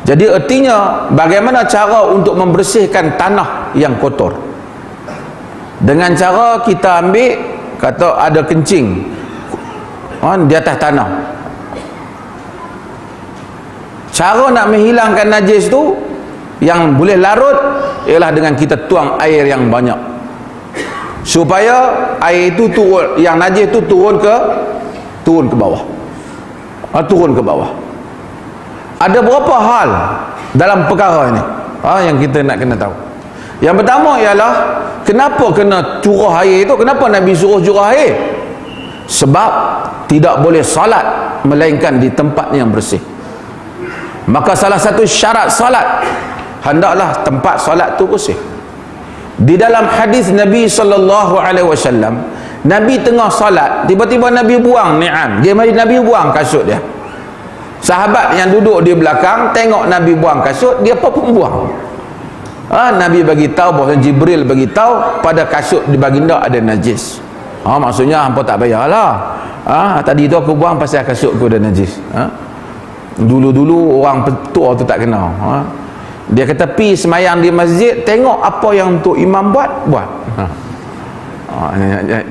Jadi artinya bagaimana cara untuk membersihkan tanah yang kotor? Dengan cara kita ambil, kata ada kencing di atas tanah. Cara nak menghilangkan najis tu yang boleh larut ialah dengan kita tuang air yang banyak supaya air itu turun, yang najis itu turun ke bawah. Turun ke bawah. Ada berapa hal dalam perkara ini yang kita nak kena tahu. Yang pertama ialah kenapa kena curah air itu? Kenapa Nabi suruh curah air? Sebab tidak boleh salat melainkan di tempat yang bersih. Maka salah satu syarat salat, hendaklah tempat salat tu bersih. Di dalam hadis Nabi SAW, Nabi tengah salat, tiba-tiba Nabi buang ni'am. Nabi buang kasut dia. Sahabat yang duduk di belakang tengok Nabi buang kasut, dia pun buang. Nabi bagi tahu, bahawa Jibril bagi tahu pada kasut di baginda ada najis. Maksudnya hampa tak payahlah. Tadi tu aku buang pasal kasut aku ada najis. Dulu-dulu orang tua tu tak kenal. Dia kata pi semayang di masjid, tengok apa yang Tok Imam buat.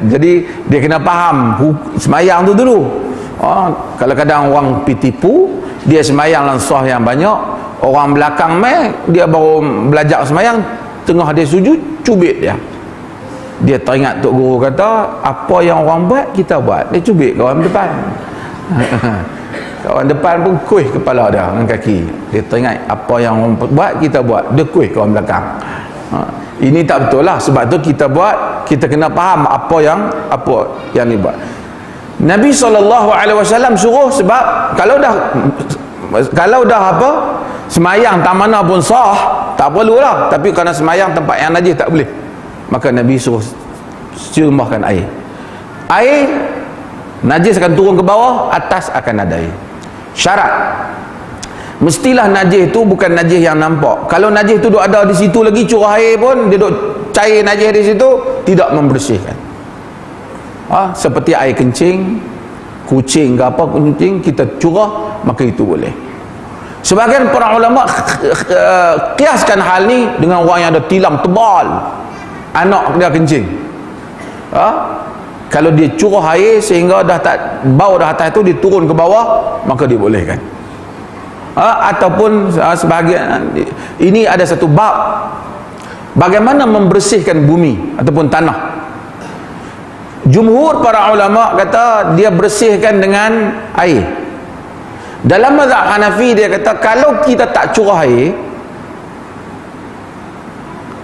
Jadi dia kena faham semayang tu dulu. Kalau kadang orang pi tipu, dia semayang langsung yang banyak, orang belakang dia baru belajar semayang, tengah dia sujud, cubit dia teringat Tok Guru kata, apa yang orang buat kita buat. Dia cubit kawan depan. Kawan depan pun kuih kepala dia dengan kaki. Dia teringat apa yang orang buat kita buat, dia kuih kawan belakang. Ini tak betul lah. Sebab tu kita buat, kita kena faham apa yang ni buat. Nabi SAW suruh, sebab kalau dah apa semayang tak mana pun sah, tak perlulah. Tapi kerana semayang tempat yang najis tak boleh, maka Nabi suruh ciumahkan air. Najis akan turun ke bawah, atas akan ada air. Syarat, mestilah najis tu bukan najis yang nampak. Kalau najis tu duk ada di situ lagi, curah air pun dia duk cair najis di situ, tidak membersihkan. Seperti air kencing, kucing ke apa, kencing kita curah, maka itu boleh. Sebagian para ulama kiaskan hal ni dengan orang yang ada tilam tebal, anak dia kencing. Kalau dia curah air sehingga dah tak bau dah atas tu, dia turun ke bawah, maka dibolehkan. Ataupun sebahagian, ini ada satu bab bagaimana membersihkan bumi ataupun tanah. Jumhur para ulama kata dia bersihkan dengan air. Dalam mazhab Hanafi dia kata kalau kita tak curah air,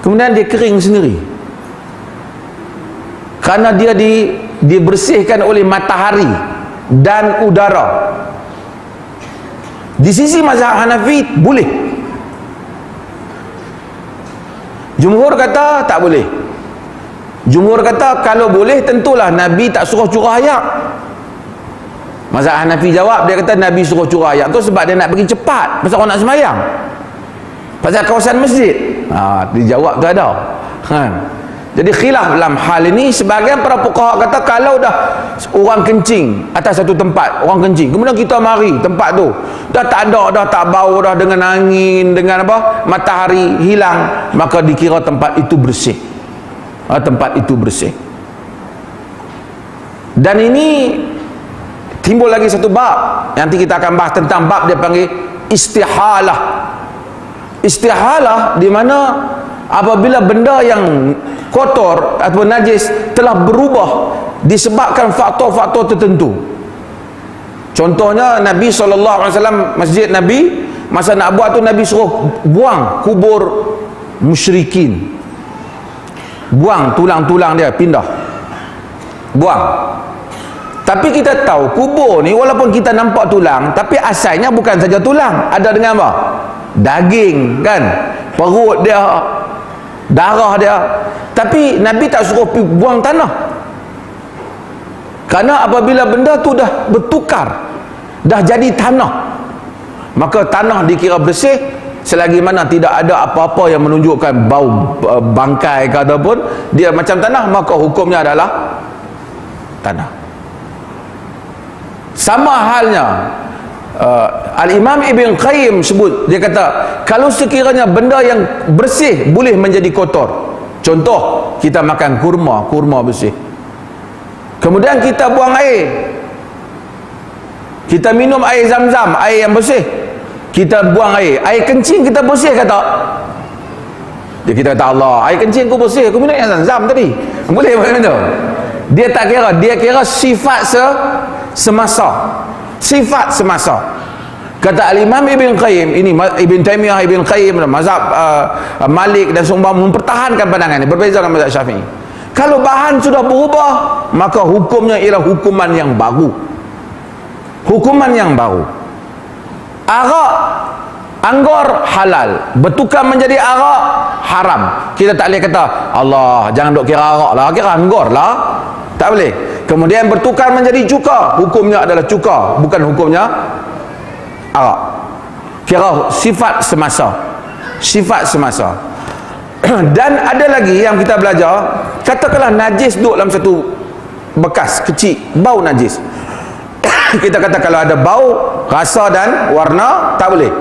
kemudian dia kering sendiri, kerana dia dibersihkan oleh matahari dan udara. Di sisi mazhab Hanafi boleh. Jumhur kata tak boleh. Jumhur kata kalau boleh tentulah Nabi tak suruh curah air. Mazhab Hanafi jawab, dia kata Nabi suruh curah air tu sebab dia nak pergi cepat, pasal orang nak semayang, pasal kawasan masjid. Dijawab tu ada. Jadi khilaf dalam hal ini. Sebagian para fuqaha kata kalau dah orang kencing atas satu tempat, orang kencing, kemudian kita mari tempat tu dah tak ada, dah tak bau dah, dengan angin, dengan apa, matahari hilang, maka dikira tempat itu bersih. Tempat itu bersih. Dan ini timbul lagi satu bab, nanti kita akan bahas tentang bab dia panggil istihalah. Istihalah di mana apabila benda yang kotor atau najis telah berubah disebabkan faktor-faktor tertentu. Contohnya Nabi SAW, masjid Nabi masa nak buat tu, Nabi suruh buang kubur musyrikin, buang tulang-tulang dia, pindah, buang. Tapi kita tahu kubur ni walaupun kita nampak tulang, tapi asalnya bukan saja tulang, ada dengan apa? Daging kan, perut dia, darah dia. Tapi Nabi tak suruh buang tanah, kerana apabila benda tu dah bertukar, dah jadi tanah, maka tanah dikira bersih selagi mana tidak ada apa-apa yang menunjukkan bau bangkai ke ataupun dia macam tanah, maka hukumnya adalah tanah. Sama halnya Al-Imam Ibn Qayyim sebut, dia kata kalau sekiranya benda yang bersih boleh menjadi kotor. Contoh, kita makan kurma bersih, kemudian kita buang air, kita minum air zam-zam, air yang bersih, kita buang air kencing kita bersih kata. Dia kata Allah, air kencing aku bersih, aku minum air zam-zam tadi, boleh macam tu? Dia tak kira, dia kira sifat semasa, sifat semasa. Kata Al-Imam Ibn Qayyim, ini Ibn Taymiyah, Ibn Qayyim, mazhab Malik dan Sumbang mempertahankan pandangan ini, berbeza dengan mazhab Syafi'i. Kalau bahan sudah berubah, maka hukumnya ialah hukuman yang baru. Hukuman yang baru. Arak, anggur halal, bertukar menjadi arak haram. Kita tak boleh kata Allah jangan duk kira arak lah, kira anggur lah, tak boleh. Kemudian bertukar menjadi cuka, hukumnya adalah cuka, bukan hukumnya arak. Kira sifat semasa, sifat semasa. Dan ada lagi yang kita belajar, katakanlah najis duduk dalam satu bekas kecil, bau najis. kita kata kalau ada bau, rasa dan warna, tak boleh.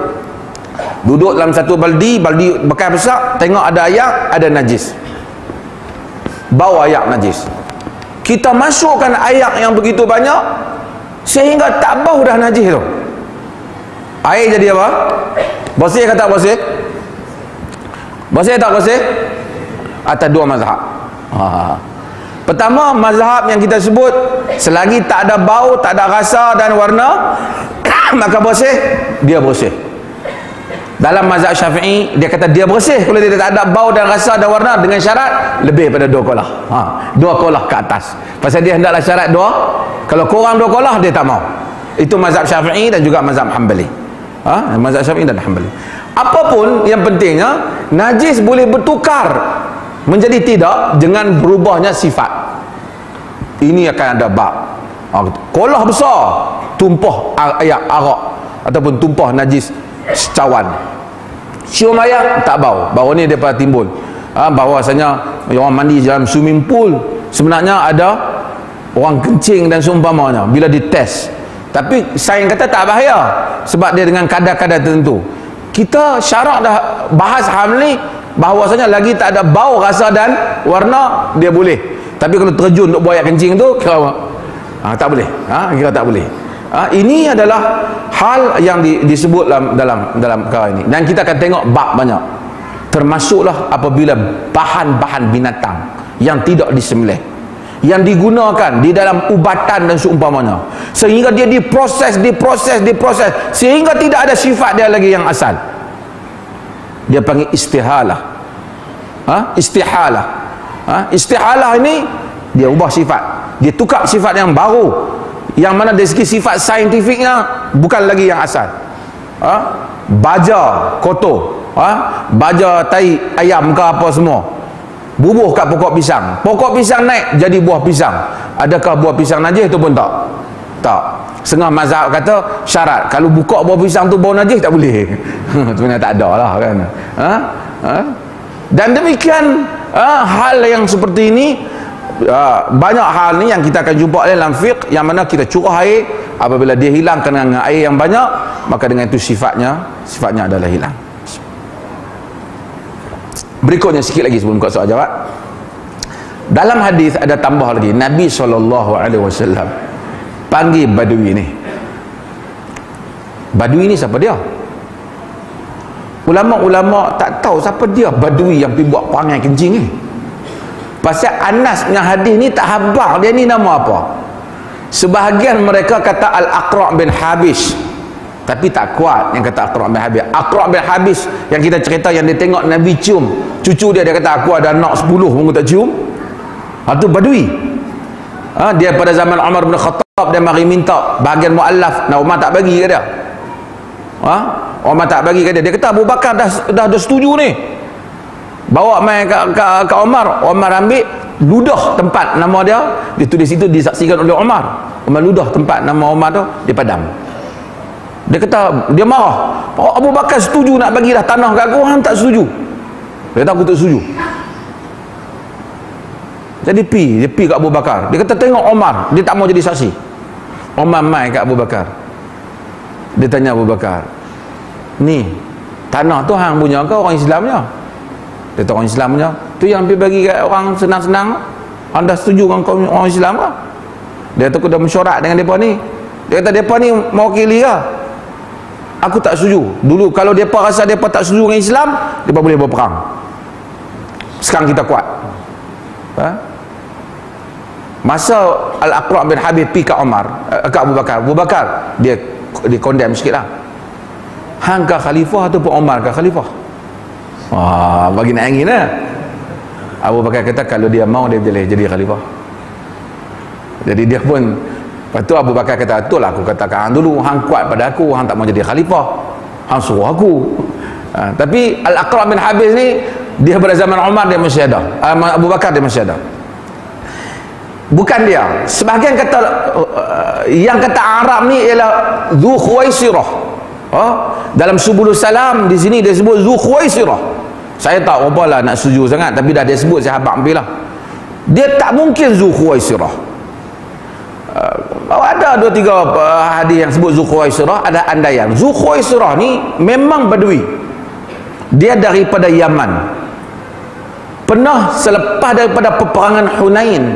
Duduk dalam satu baldi bekas besar, tengok ada ayak, ada najis, bau ayak najis, kita masukkan ayak yang begitu banyak sehingga tak bau dah najis tu, air jadi apa? Bersih ke tak bersih? Bersih tak bersih? Atas dua mazhab. Pertama, mazhab yang kita sebut, selagi tak ada bau, tak ada rasa dan warna, maka bersih, dia bersih. Dalam mazhab Syafi'i, dia kata dia bersih kalau dia tak ada bau dan rasa dan warna, dengan syarat lebih pada 2 kolah. 2 kolah ke atas. Pasal dia hendaklah syarat 2. Kalau kurang 2 kolah, dia tak mau. Itu mazhab Syafi'i dan juga mazhab Hanbali. Mazhab Syafi'i dan Hanbali. Apapun yang pentingnya, najis boleh bertukar menjadi tidak dengan berubahnya sifat. Ini akan ada bab. Kolah besar, tumpah ayak arak ataupun tumpah najis cawan, cium ayak tak bau, bau ni daripada timbul. Bahawasanya orang mandi dalam swimming pool, sebenarnya ada orang kencing dan seumpamanya bila dites, tapi sains kata tak bahaya sebab dia dengan kadar-kadar tertentu. Kita syarak dah bahas hal ni, bahawasanya lagi tak ada bau, rasa dan warna, dia boleh. Tapi kalau terjun untuk buat air kencing tu, kira tak boleh. Kira tak boleh. Ini adalah hal yang disebut dalam perkara ini. Dan kita akan tengok bab banyak. Termasuklah apabila bahan-bahan binatang yang tidak disembelih, yang digunakan di dalam ubatan dan seumpamanya, sehingga dia diproses sehingga tidak ada sifat dia lagi yang asal, dia panggil istihalah. Istihalah ini dia ubah sifat, dia tukar sifat yang baru, yang mana dari segi sifat saintifiknya bukan lagi yang asal. Baja kotor, baja tai ayam ke apa semua, bubuh kat pokok pisang naik jadi buah pisang. Adakah buah pisang najis tu pun tak. Setengah mazhab kata syarat, kalau buka buah pisang tu bau najis tak boleh. Sebenarnya tak ada lah kan. Dan demikian hal yang seperti ini, banyak hal ni yang kita akan jumpa dalam fiqh, yang mana kita curah air, apabila dia hilangkan dengan air yang banyak, maka dengan itu sifatnya adalah hilang. Berikutnya sikit lagi sebelum buka soal jawab. Dalam hadis ada tambah lagi, Nabi SAW panggil Badui ni. Badui ni siapa dia? Ulama-ulama tak tahu siapa dia Badui yang pergi buat perangai kencing ni. Pasal Anas punya hadis ni tak habar dia ni nama apa. Sebahagian mereka kata Al-Aqra' bin Habis, tapi tak kuat yang kata Aqra' bin Habis. Aqra' bin Habis yang kita cerita, yang dia tengok Nabi cium cucu dia, dia kata aku ada anak 10 pun tak cium. Itu Badui. Dia pada zaman Umar bin Khattab, dia mari minta bahagian mu'allaf, Umar tak bagi ke dia. Umar tak bagi ke dia. Dia kata Abu Bakar dah setuju ni, bawa mai ke Umar. Umar ambil ludah tempat nama dia, ditulis situ, disaksikan oleh Umar. Umar ludah tempat nama Umar tu, dia padam. Dia kata, dia marah, Abu Bakar setuju nak bagi dah tanah kat aku, hang tak setuju. Dia kata aku tak setuju. Jadi dia pi kat Abu Bakar. Dia kata tengok Umar, dia tak mau jadi saksi. Umar mai kat Abu Bakar. Dia tanya Abu Bakar, ni tanah tu hang punya ke orang Islamnya? Dia kata orang Islamnya. Tu yang pergi bagi kat orang senang-senang, anda setuju dengan orang Islam ke? Dia kata aku dah mesyuarat dengan mereka ni. Dia kata mereka ni mewakili ke? Aku tak setuju. Dulu kalau mereka rasa mereka tak setuju dengan Islam, mereka boleh berperang. Sekarang kita kuat. Masa Al-Aqra' bin Habib pi kat Umar, kat Abu Bakar. Abu Bakar dia condemn sikit lah. Hang ke khalifah ataupun Umar ke khalifah? Bagi nak angin lah. Abu Bakar kata kalau dia mau, dia boleh jadi khalifah. Jadi dia pun, lepas tu Abu Bakar kata, betul lah aku katakan hang dulu, hang kuat pada aku, hang tak mau jadi khalifah, hang suruh aku. Tapi Al-Aqra' bin Habis ni, dia pada zaman Umar dia masih ada, Abu Bakar dia masih ada. Bukan dia. Sebahagian kata yang kata Arab ni ialah Dzu Khuwaisirah. Dalam Subulus Salam di sini dia sebut Dzu Khuwaisirah. Saya tak apalah nak setuju sangat, tapi dah dia sebut, saya habaq ambil lah. Dia tak mungkin Dzu Khuwaisirah. Ada Ada 2-3 hadis yang sebut Zulkhuwaisirah, ada andaian. Zulkhuwaisirah ni memang badui. Dia daripada Yaman. Pernah selepas daripada peperangan Hunain,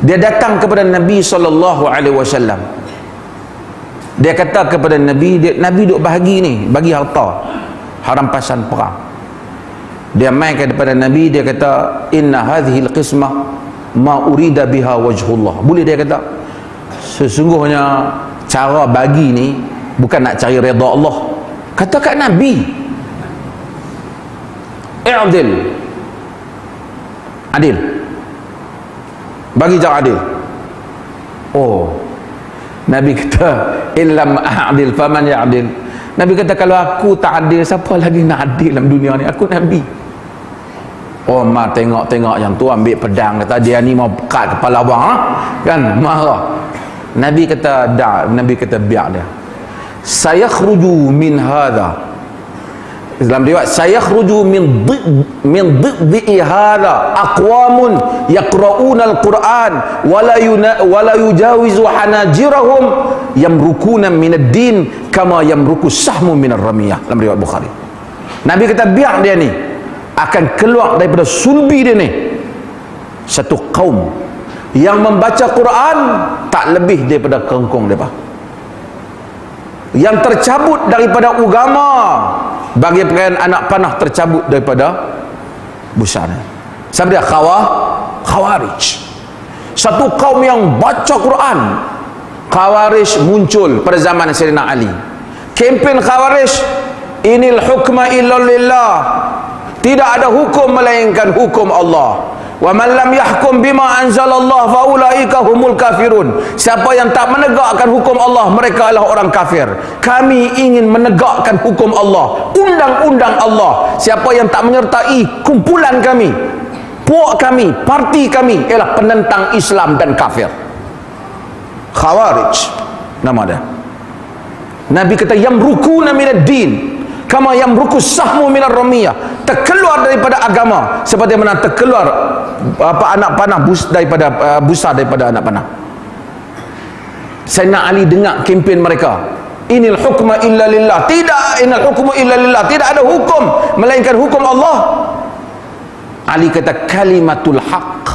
dia datang kepada Nabi SAW. Dia kata kepada Nabi, Nabi duk bahagi ni, bagi harta harampasan perang. Dia mai kepada Nabi, dia kata, inna hadhil qismah ma urida biha wajhullah. Boleh dia kata, sesungguhnya cara bagi ni bukan nak cari redha Allah. Kata kat Nabi, i'dil, adil, bagi cara adil. Oh, Nabi kata, in lam a'dil faman ya'dil. Nabi kata, kalau aku tak adil, siapa lagi nak adil dalam dunia ni? Aku Nabi. Oh, Umar tengok yang tu ambil pedang, kata dia ni mau pekat kepala abang, ha? Kan marah. Nabi kata Nabi kata biar dia. Sayakhruju min hadha, dalam riwayat, sayakhruju min dhiddi hadha aqwamun yaqra'una al-Quran wala yujawizu hanajirahum yamrukuna min ad-din kama yamruku sahmu min ar-ramiyah. Dalam riwayat Bukhari, Nabi kata biar dia ni akan keluar daripada sulbi dia ni satu kaum yang membaca Quran tak lebih daripada kengkong mereka, yang tercabut daripada agama bagi pakaian anak panah tercabut daripada busana. Siapa dia? Khawarij. Satu kaum yang baca Quran. Khawarij muncul pada zaman Sayyidina Ali. Kempen Khawarij, inil hukma illa lillah, tidak ada hukum melainkan hukum Allah. Wa man lam yahkum bima anzalallah fa ulaika humul kafirun. Siapa yang tak menegakkan hukum Allah, mereka adalah orang kafir. Kami ingin menegakkan hukum Allah, undang-undang Allah. Siapa yang tak menyertai kumpulan kami, puak kami, parti kami, ialah penentang Islam dan kafir. Khawarij nama dia. Nabi kata yamrukuna minad din kama yamruku sahmu minar ramiyah, terkeluar daripada agama seperti mana terkeluar anak panah daripada busa daripada anak panah. Sayyidina Ali dengar kempen mereka, inil hukma illa lillah, tidak, inal hukmu illa lillah, tidak ada hukum melainkan hukum Allah. Ali kata kalimatul haq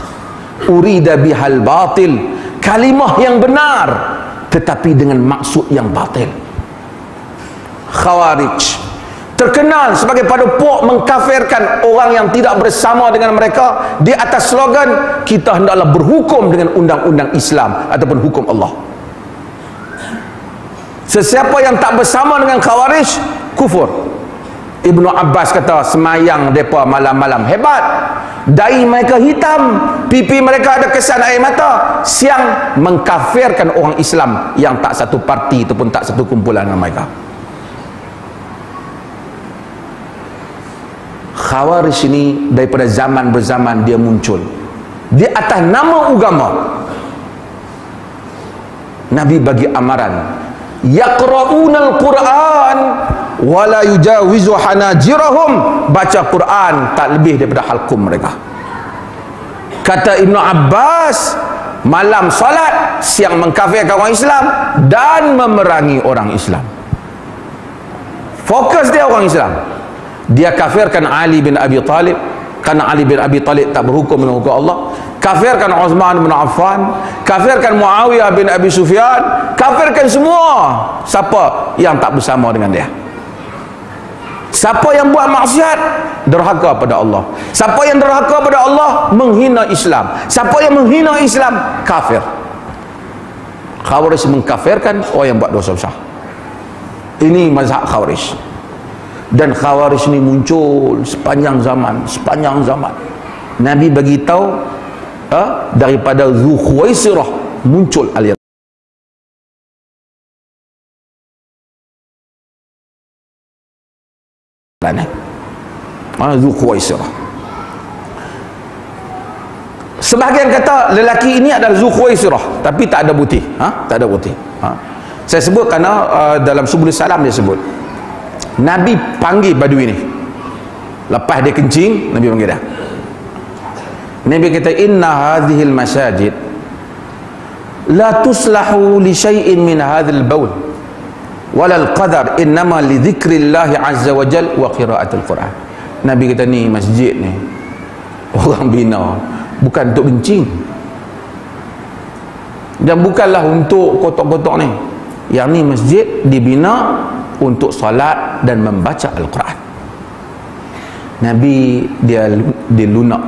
urida bihal batil, kalimah yang benar tetapi dengan maksud yang batil. Khawarij terkenal sebagai padupuk mengkafirkan orang yang tidak bersama dengan mereka di atas slogan, kita hendaklah berhukum dengan undang-undang Islam ataupun hukum Allah. Sesiapa yang tak bersama dengan Khawarij, kufur. Ibnu Abbas kata semayang mereka malam-malam hebat, dahi mereka hitam, pipi mereka ada kesan air mata, siang mengkafirkan orang Islam yang tak satu parti ataupun tak satu kumpulan dengan mereka. Khawarij ini daripada zaman berzaman dia muncul di atas nama agama. Nabi bagi amaran, yaqra'unal Quran wala yujawizu hanajirahum, baca Quran tak lebih daripada halqum mereka. Kata Ibnu Abbas, malam salat, siang mengkafirkan orang Islam dan memerangi orang Islam. Fokus dia orang Islam. Dia kafirkan Ali bin Abi Talib karena Ali bin Abi Talib tak berhukum dengan hukum Allah. Kafirkan Uthman bin Affan, kafirkan Muawiyah bin Abi Sufyan, kafirkan semua siapa yang tak bersama dengan dia. Siapa yang buat maksiat, derhaka pada Allah. Siapa yang derhaka pada Allah, menghina Islam. Siapa yang menghina Islam, kafir. Khawarij mengkafirkan orang yang buat dosa besar. Ini mazhab Khawarij. Dan Khawarij ini muncul sepanjang zaman. Nabi bagi tahu daripada Zulkhuwaisirah muncul aliran. Zulkhuwaisirah. Sebahagian kata lelaki ini adalah Zulkhuwaisirah, tapi tak ada bukti. Tak ada bukti. Saya sebut kerana dalam Subul Salam dia sebut, Nabi panggil badui ni. Lepas dia kencing, Nabi panggil dia. Nabi kata, inna hadhil masajid la tuslahu li syai'in min hadzal baul walal qadar, innama li dzikrillah azza wa jal wa qiraatul Quran. Nabi kata ni masjid ni orang bina bukan untuk kencing dan bukanlah untuk kotak-kotak ni. Yang ni masjid dibina untuk salat dan membaca Al-Quran. Nabi dia lunak.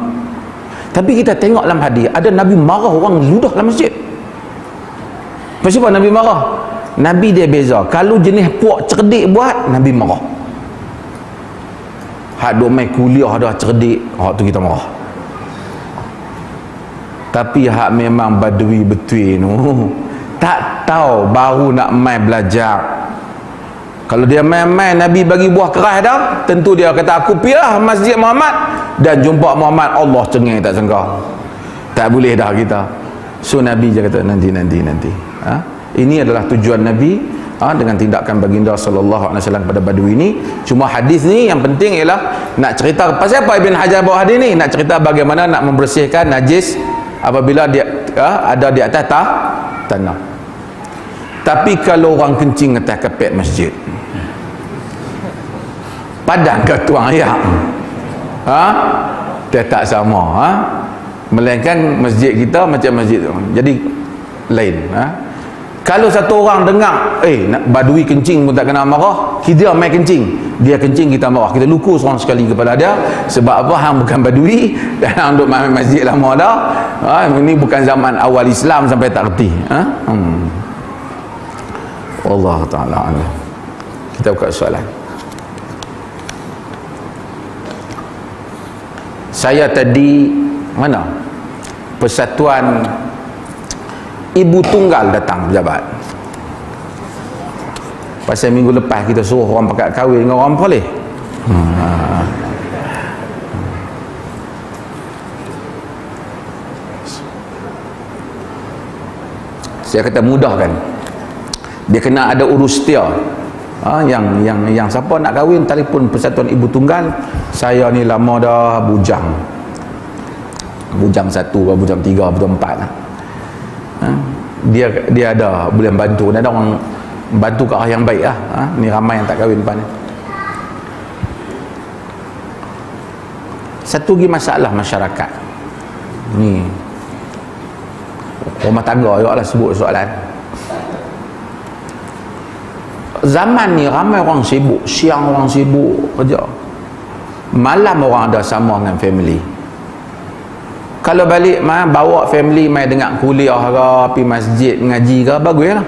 Tapi kita tengok dalam hadis ada Nabi marah orang ludah dalam masjid. Kenapa Nabi marah? Nabi dia beza. Kalau jenis puak cerdik buat, Nabi marah. Hak duk main kuliah dah cerdik, hak tu kita marah. Tapi hak memang badui betul tu, tak tahu baru nak main belajar. Kalau dia main-main Nabi bagi buah keras dah, tentu dia kata aku pergilah Masjid Muhammad dan jumpa Muhammad, Allah cengeng tak sangka. Tak boleh dah kita. So Nabi je kata nanti. Ini adalah tujuan Nabi dengan tindakan baginda sallallahu alaihi wasallam kepada badui ini. Cuma hadis ni yang penting ialah nak cerita pasal apa Ibn Hajar bawa hadis ni, nak cerita bagaimana nak membersihkan najis apabila dia ada di atas tanah. Tapi kalau orang kencing atas kapet masjid, padang ke tuang air, dia tak sama, melainkan masjid kita macam masjid tu. Jadi lain. Kalau satu orang dengar badui kencing pun tak kena marah, kita main kencing, dia kencing kita marah, kita luku seorang sekali kepala dia. Sebab apa? Hang bukan badui dan hang duk main masjid lama dah. Ini bukan zaman awal Islam sampai tak reti. Allah Ta'ala alam. Kita buka soalan. Saya tadi mana? Persatuan Ibu Tunggal datang pejabat. Pasal minggu lepas kita suruh orang pakat kahwin dengan orang boleh. Saya kata mudahkan. Dia kena ada urus dia. Yang siapa nak kahwin telefon Persatuan Ibu Tunggal. Saya ni lama dah bujang 1, bujang 3, bujang 4 lah. Dia ada boleh bantu, ada orang bantu ke arah yang baik lah. Ni ramai yang tak kahwin depan ni. Satu lagi masalah masyarakat ni, rumah tangga juga lah sebut soalan. Zaman ni ramai orang sibuk, siang orang sibuk kerja, malam orang ada sama dengan family. Kalau balik bawa family mai dengar kuliah ke, pergi masjid ngaji ke, bagus lah.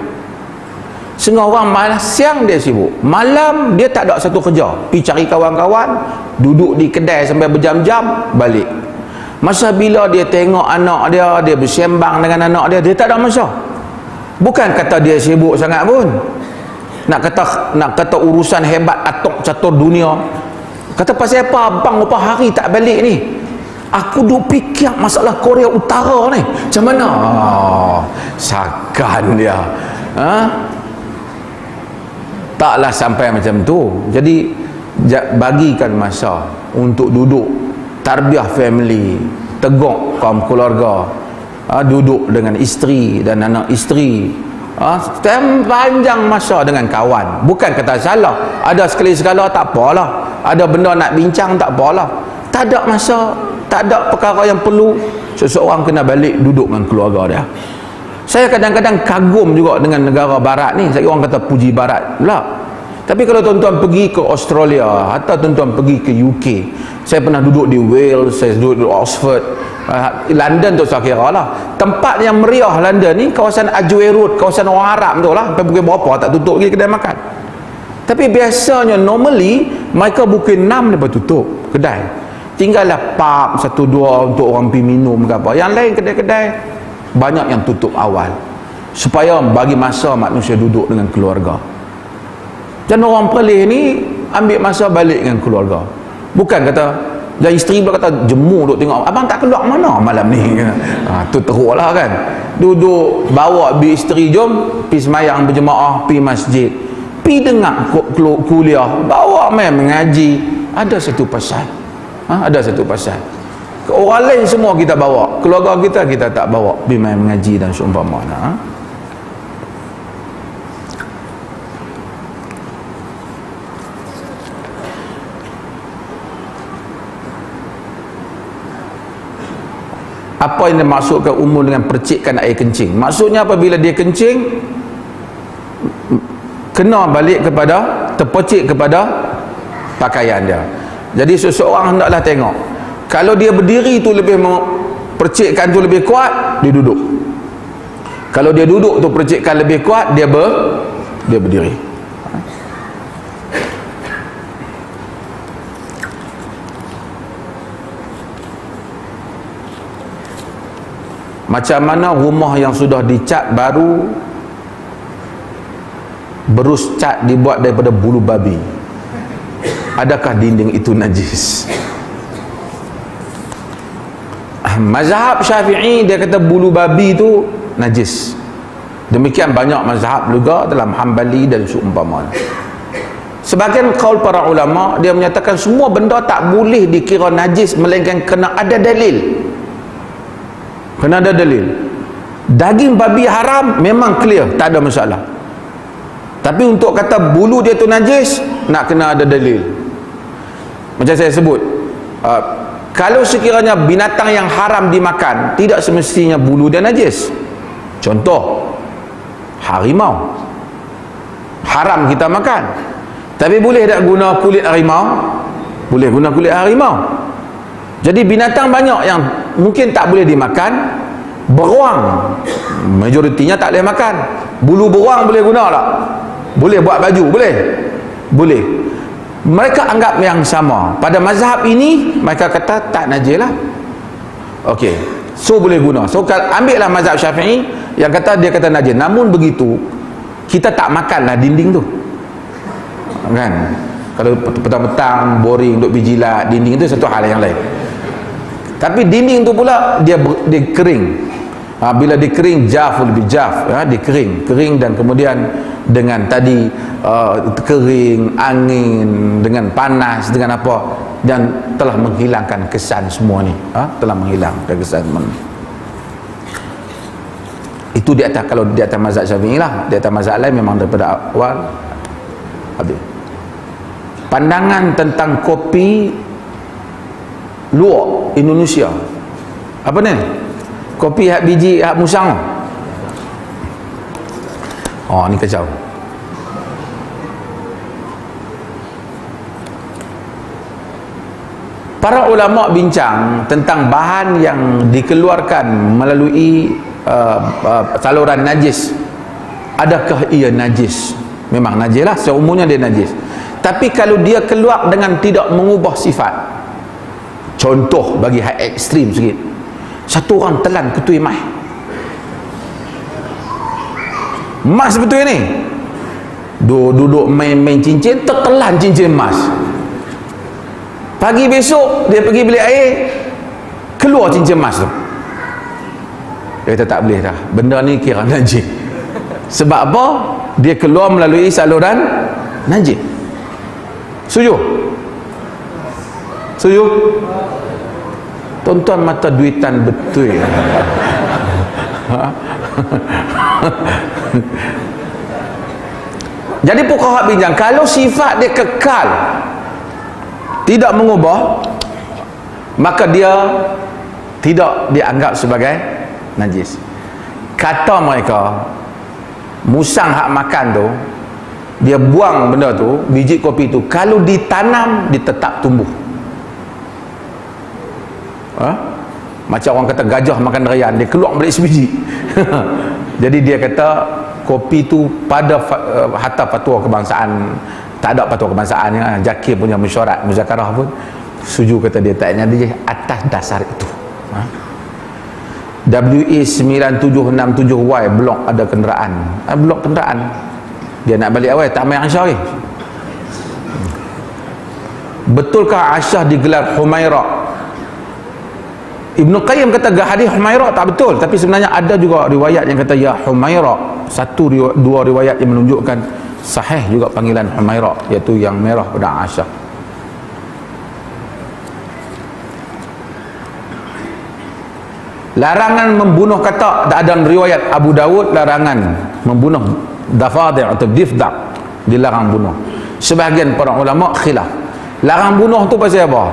Setengah orang malam siang dia sibuk, malam dia tak ada satu kerja, pergi cari kawan-kawan, duduk di kedai sampai berjam-jam, balik. Masa bila dia tengok anak dia, dia bersembang dengan anak dia tak ada masa. Bukan kata dia sibuk sangat pun, nak kata urusan hebat atok catur dunia. Kata pasal apa abang berapa hari tak balik ni? Aku duk fikir masalah Korea Utara ni macam mana. Sakan dia. Taklah sampai macam tu. Jadi bagikan masa untuk duduk tarbiyah family, teguk kaum keluarga, duduk dengan isteri dan anak isteri, panjang masa dengan kawan. Bukan kata salah, ada sekali-sekala tak apalah, ada benda nak bincang tak apalah. Tak ada masa, tak ada perkara yang perlu, seseorang kena balik duduk dengan keluarga dia. Saya kadang-kadang kagum juga dengan negara barat ni. Saya orang kata puji barat pula. Tapi kalau tuan-tuan pergi ke Australia atau tuan-tuan pergi ke UK, saya pernah duduk di Wales, saya duduk di Oxford, London tu saya kira lah. Tempat yang meriah London ni kawasan Edgware Road, kawasan orang Arab tu lah. Sampai pukul berapa tak tutup lagi kedai makan. Tapi biasanya normally mereka pukul 6 lepas tutup kedai. Tinggallah pub 1-2 untuk orang pergi minum ke apa. Yang lain kedai-kedai banyak yang tutup awal, supaya bagi masa manusia duduk dengan keluarga. Dan orang Perlis ni ambil masa balik dengan keluarga. Bukan kata, dan isteri pula kata jemu duk tengok, abang tak keluar mana malam ni. Tu teruk lah kan. Duduk bawa bi isteri, jom pergi semayang berjemaah, pergi masjid, pergi dengar kuliah, bawa main mengaji. Ada satu pasal. Ada satu pasal. Orang lain semua kita bawa, keluarga kita tak bawa pergi main mengaji dan seumpamanya. Apa yang dimaksudkan umum dengan percikkan air kencing? Maksudnya apabila dia kencing, kena balik kepada, terpercik kepada pakaian dia. Jadi seseorang hendaklah tengok, kalau dia berdiri tu lebih percikkan tu lebih kuat, dia duduk. Kalau dia duduk tu percikkan lebih kuat, dia berdiri. Macam mana rumah yang sudah dicat baru, berus cat dibuat daripada bulu babi, adakah dinding itu najis? Mazhab Syafi'i dia kata bulu babi itu najis. Demikian banyak mazhab juga dalam Hambali dan seumpamanya. Sebagian kaul para ulama dia menyatakan semua benda tak boleh dikira najis melainkan kena ada dalil. Kena ada dalil. Daging babi haram memang clear, tak ada masalah. Tapi untuk kata bulu dia tu najis, nak kena ada dalil. Macam saya sebut, kalau sekiranya binatang yang haram dimakan, tidak semestinya bulu dia najis. Contoh, harimau haram kita makan, tapi boleh tak guna kulit harimau? Boleh guna kulit harimau. Jadi binatang banyak yang mungkin tak boleh dimakan. Beruang majoritinya tak boleh makan. Bulu beruang boleh guna tak? Boleh buat baju? Boleh. Mereka anggap yang sama. Pada mazhab ini mereka kata tak najis lah. Okey, so boleh guna. So ambillah mazhab Syafi'i yang kata dia kata najis. Namun begitu, kita tak makanlah dinding tu, kan? Kalau petang-petang boring duk bijilat dinding itu satu hal yang lain. Tapi dinding tu pula dia kering. Bila dia kering, lebih jaf, dia kering dan kemudian dengan tadi kering, angin, dengan panas, dengan apa, dan telah menghilangkan kesan semua ni, telah menghilangkan kesan semua ni. Itu di atas, kalau di atas mazhab Syafi'i lah. Di atas mazhab lain memang daripada awal habis. Pandangan tentang kopi luar Indonesia apa ni? Kopi hak biji hak musang. Oh, ni kacau. Para ulama bincang tentang bahan yang dikeluarkan melalui saluran najis. Adakah ia najis? Memang najis lah, secara umumnya dia najis. Tapi kalau dia keluar dengan tidak mengubah sifat, contoh bagi hal ekstrim sikit, satu orang telan ketui mas betul ni, duduk main-main cincin, tertelan cincin emas. Pagi besok dia pergi beli air, keluar cincin emas tu. Dia kata tak boleh dah, benda ni kira najis. Sebab apa? Dia keluar melalui saluran najis. Setuju? Tuan-tuan mata duitan betul. Jadi fuqaha bincang, kalau sifat dia kekal, tidak mengubah, maka dia tidak dianggap sebagai najis. Kata mereka, musang hak makan tu, dia buang benda tu, biji kopi tu, kalau ditanam dia tetap tumbuh. Macam orang kata gajah makan durian, dia keluar balik sebiji. Jadi dia kata kopi tu pada hatta fatwa kebangsaan, tak ada fatwa kebangsaan ya, Jakir punya mesyuarat muzakarah pun setuju, kata dia tak nyadi atas dasar itu. WE 9767Y blok ada kenderaan, blok kenderaan, dia nak balik awal tak main Aisyah ni. Betulkah Aisyah digelar Humairah? Ibnu Qayyim kata hadis Humairah tak betul, tapi sebenarnya ada juga riwayat yang kata ya Humairah. Dua riwayat yang menunjukkan sahih juga panggilan Humairah, iaitu yang merah pada Aisyah. Larangan membunuh katak tak ada riwayat Abu Dawud. Larangan membunuh dafadi' atau difda' dilarang bunuh. Sebahagian para ulama khilaf. Larang bunuh tu pasal apa?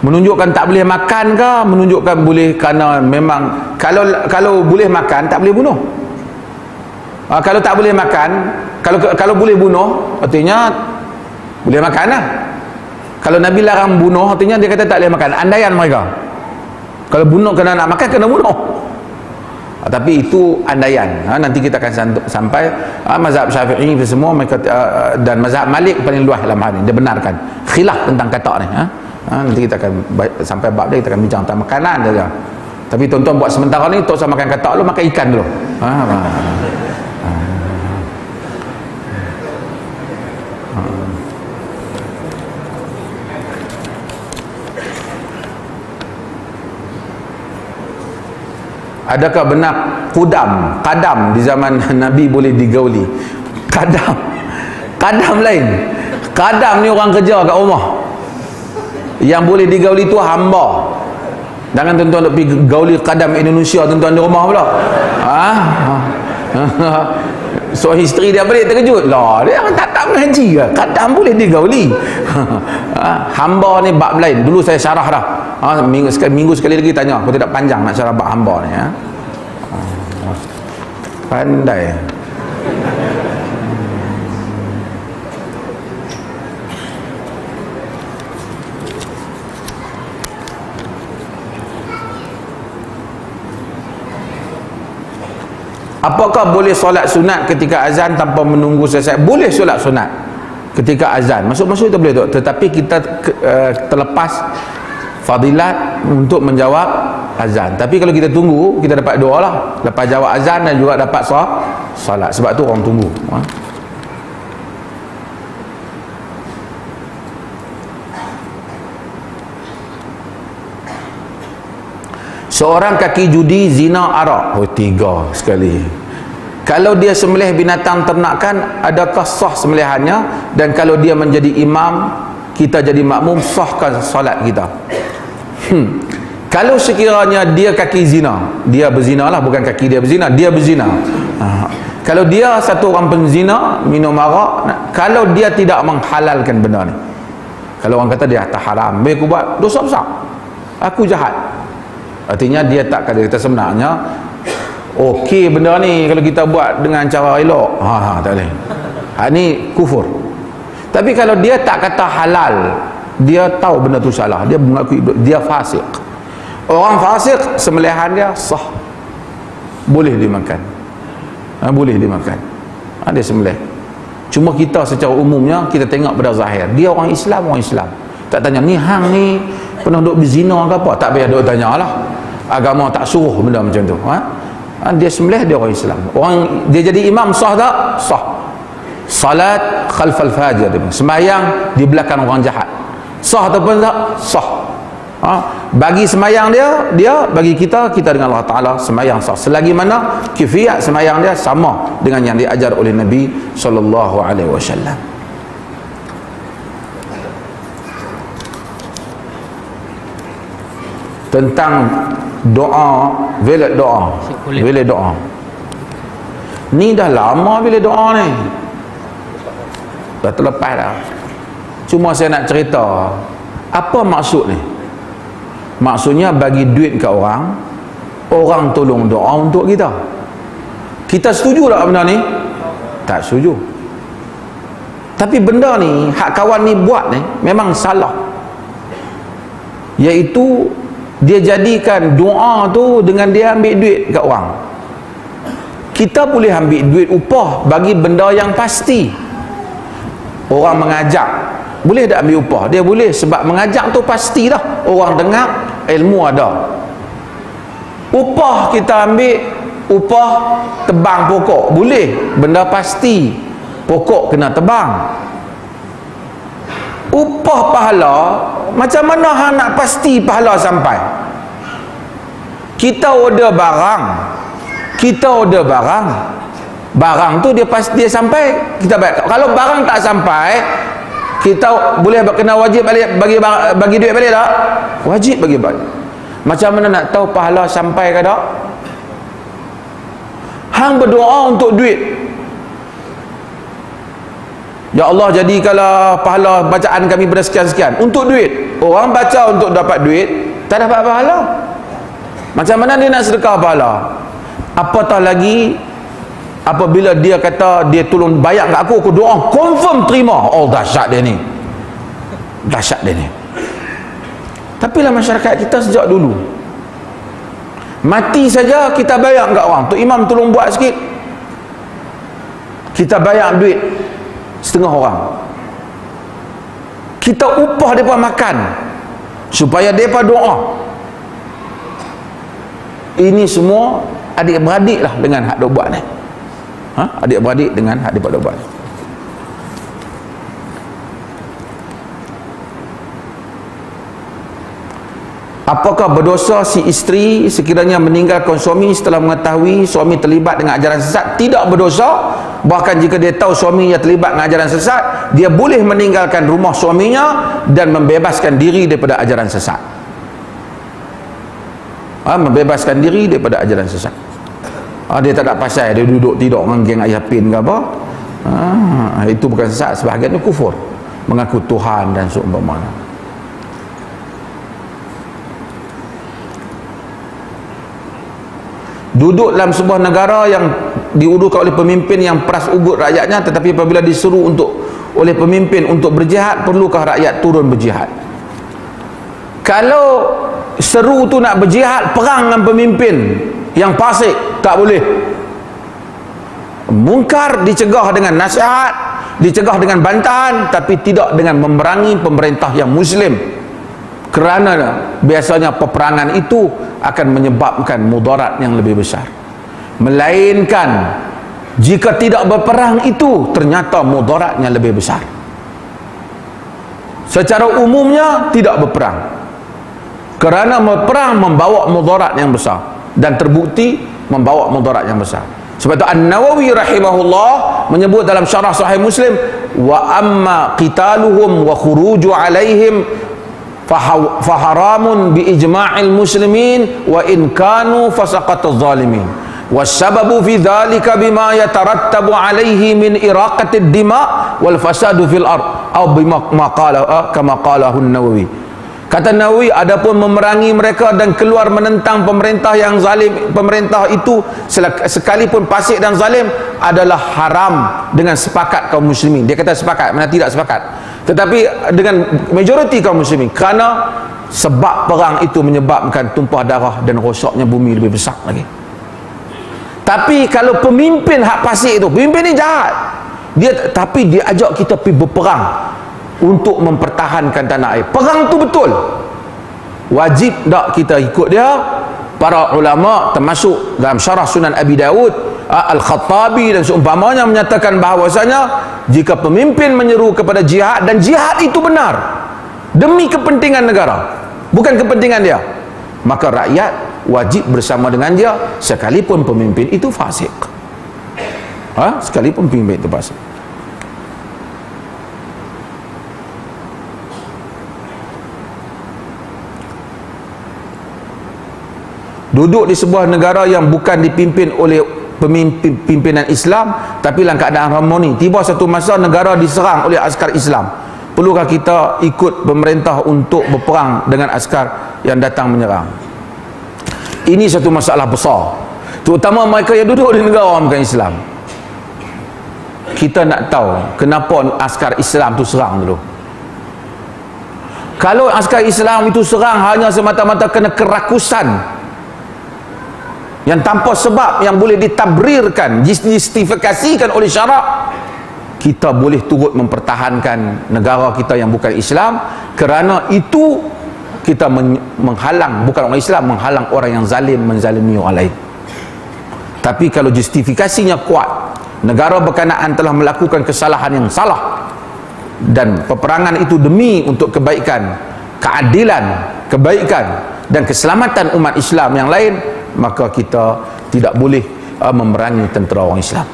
Menunjukkan tak boleh makan ke? Menunjukkan boleh kerana memang kalau boleh makan tak boleh bunuh. Kalau tak boleh makan, kalau boleh bunuh, artinya boleh makan lah. Kalau Nabi larang bunuh, artinya dia kata tak boleh makan. Andaian mereka. Kalau bunuh kena nak makan, kena bunuh. Tapi itu andaian. Nanti kita akan sampai mazhab Syafi'i semua mereka, dan mazhab Malik paling luas dalam hal ini. Dia benarkan khilaf tentang katak ni. Nanti kita akan sampai bab dia, kita akan bincang tentang makanan saja. Tapi tuan-tuan buat sementara ni, tak usah makan katak dulu, makan ikan dulu. Adakah benar kadam di zaman Nabi boleh digauli? Kadam lain. Kadam ni orang kerja kat rumah. Yang boleh digauli tu hamba. Jangan tuan-tuan nak pergi gauli kadam Indonesia tuan-tuan di rumah pula. So isteri dia balik terkejut. Lah, dia tak mengaji ke? Kadam boleh digauli. Hamba ni bab lain. Dulu saya syarah dah. Minggu sekali lagi tanya. Aku tidak panjang nak syarah bab hamba ni. Pandai. Apakah boleh solat sunat ketika azan tanpa menunggu selesai? Boleh solat sunat ketika azan. Masuk-masuk itu boleh tu. Tetapi kita terlepas fadilat untuk menjawab azan. Tapi kalau kita tunggu, kita dapat doa lah. Lepas jawab azan dan juga dapat solat. Sebab tu orang tunggu. Seorang kaki judi, zina, arak. 3 sekali. Kalau dia sembelih binatang ternakan, adakah sah sembelihannya? Dan kalau dia menjadi imam, kita jadi makmum, sahkah solat kita? Kalau sekiranya dia kaki zina, dia berzina lah, bukan kaki dia berzina, dia berzina. Kalau dia satu orang penzina, minum arak, kalau dia tidak menghalalkan benda ni, kalau orang kata dia tak haram, aku buat dosa besar, aku jahat, artinya dia tak kata sebenarnya okey benda ni kalau kita buat dengan cara elok, tak boleh, ni kufur. Tapi kalau dia tak kata halal, dia tahu benda tu salah, dia mengakui, dia fasik. Orang fasik sembelihan dia sah, boleh dimakan, boleh dimakan, dia sembelih. Cuma kita secara umumnya kita tengok pada zahir, dia orang Islam, tak tanya ni hang ni pernah duk berzina ke apa, tak payah duk tanya lah. Agama tak suruh benda macam tu. Dia sembelih, dia orang Islam, dia jadi imam, sah tak? Sah. Salat khalfal fajir, sembahyang di belakang orang jahat, sah ataupun tak? Sah. Bagi sembahyang dia bagi kita dengan Allah Ta'ala sembahyang sah, selagi mana kifiat sembahyang dia sama dengan yang diajar oleh Nabi SAW. Tentang doa, velat doa ni dah lama, bila doa ni dah terlepas dah. Cuma saya nak cerita apa maksud ni. Maksudnya bagi duit kat orang tolong doa untuk kita. Kita setuju tak benda ni? Tak setuju. Tapi benda ni hak kawan ni buat ni memang salah, iaitu dia jadikan doa tu dengan dia ambil duit kat orang. Kita boleh ambil duit upah bagi benda yang pasti. Orang mengajak, boleh tak ambil upah? Dia boleh, sebab mengajak tu pasti dah, orang dengar, ilmu ada. Upah kita ambil, upah tebang pokok, boleh, benda pasti, pokok kena tebang. Upah pahala, macam mana hang nak pasti pahala sampai? Kita order barang, barang tu dia sampai, kita bayar. Kalau barang tak sampai, kita boleh kena wajib balik bagi duit balik tak? Wajib bagi balik. Macam mana nak tahu pahala sampai ke tak? Hang berdoa untuk duit. Ya Allah, jadikanlah pahala bacaan kami pada sekian-sekian untuk duit. Orang baca untuk dapat duit, tak dapat pahala. Macam mana dia nak sedekah pahala? Apatah lagi apabila dia kata dia tolong bayar kat aku doa, confirm terima. Oh, dahsyat dia ni. Dahsyat dia ni. Tapi lah masyarakat kita sejak dulu, mati saja kita bayar kat orang. Tok Imam tolong buat sikit, kita bayar duit setengah orang. Kita upah mereka makan supaya mereka doa. Ini semua adik-beradik lah dengan hak dok buat ni. Adik-beradik dengan hak dok buat. Apakah berdosa si isteri sekiranya meninggalkan suami setelah mengetahui suami terlibat dengan ajaran sesat? Tidak berdosa. Bahkan jika dia tahu suaminya terlibat dengan ajaran sesat, dia boleh meninggalkan rumah suaminya dan membebaskan diri daripada ajaran sesat. Membebaskan diri daripada ajaran sesat. Dia tak ada pasal dia duduk tidur dengan geng ayah pin ke apa. Itu bukan sesat, sebahagiannya kufur, mengaku Tuhan dan seumpamanya. Duduk dalam sebuah negara yang diurukan oleh pemimpin yang peras ugut rakyatnya, tetapi apabila disuruh oleh pemimpin untuk berjihad, perlukah rakyat turun berjihad? Kalau seru tu nak berjihad, perang dengan pemimpin yang fasik, tak boleh. Mungkar dicegah dengan nasihat, dicegah dengan bantahan, tapi tidak dengan memerangi pemerintah yang muslim. Kerana biasanya peperangan itu akan menyebabkan mudarat yang lebih besar. Melainkan jika tidak berperang itu ternyata mudaratnya lebih besar. Secara umumnya tidak berperang, kerana berperang membawa mudarat yang besar, dan terbukti membawa mudarat yang besar. Sebab itu An-Nawawi rahimahullah menyebut dalam syarah Sahih Muslim, wa amma qitaluhum wa khuruju alaihim faharamun bi ijma'il muslimin wa in kanu fasaqatuz zalimin wasababu fi dhalika bima yatarattabu alaihi min iraqatid dima wal fasadu fil ard aw bima qala kama qalahu An-Nawawi. Kata Nawawi, adapun memerangi mereka dan keluar menentang pemerintah yang zalim, pemerintah itu sekalipun fasik dan zalim, adalah haram dengan sepakat kaum muslimin. Dia kata sepakat, mana tidak sepakat, tetapi dengan majoriti kaum muslimin, kerana sebab perang itu menyebabkan tumpah darah dan rosaknya bumi lebih besar lagi. Tapi kalau pemimpin hak fasik itu, pemimpin ni jahat, tapi dia ajak kita pergi berperang untuk mempertahankan tanah air, perang tu betul, wajib tak kita ikut dia? Para ulama termasuk dalam syarah Sunan Abi Dawud, Al-Khattabi dan seumpamanya menyatakan bahawasanya jika pemimpin menyeru kepada jihad dan jihad itu benar demi kepentingan negara, bukan kepentingan dia, maka rakyat wajib bersama dengan dia sekalipun pemimpin itu fasik. Sekalipun pemimpin itu fasik. Duduk di sebuah negara yang bukan dipimpin oleh pimpinan Islam, tapi dalam keadaan harmoni, tiba satu masa negara diserang oleh askar Islam, perlukah kita ikut pemerintah untuk berperang dengan askar yang datang menyerang? Ini satu masalah besar, terutama mereka yang duduk di negara bukan Islam. Kita nak tahu kenapa askar Islam tu serang dulu. Kalau askar Islam itu serang hanya semata-mata kena kerakusan yang tanpa sebab yang boleh ditabrirkan, justifikasikan oleh syarak, kita boleh turut mempertahankan negara kita yang bukan Islam, kerana itu kita menghalang, bukan orang Islam, menghalang orang yang zalim menzalimi orang lain. Tapi kalau justifikasinya kuat, negara berkenaan telah melakukan kesalahan yang salah, dan peperangan itu demi untuk kebaikan, keadilan, kebaikan dan keselamatan umat Islam yang lain, maka kita tidak boleh memerangi tentera orang Islam.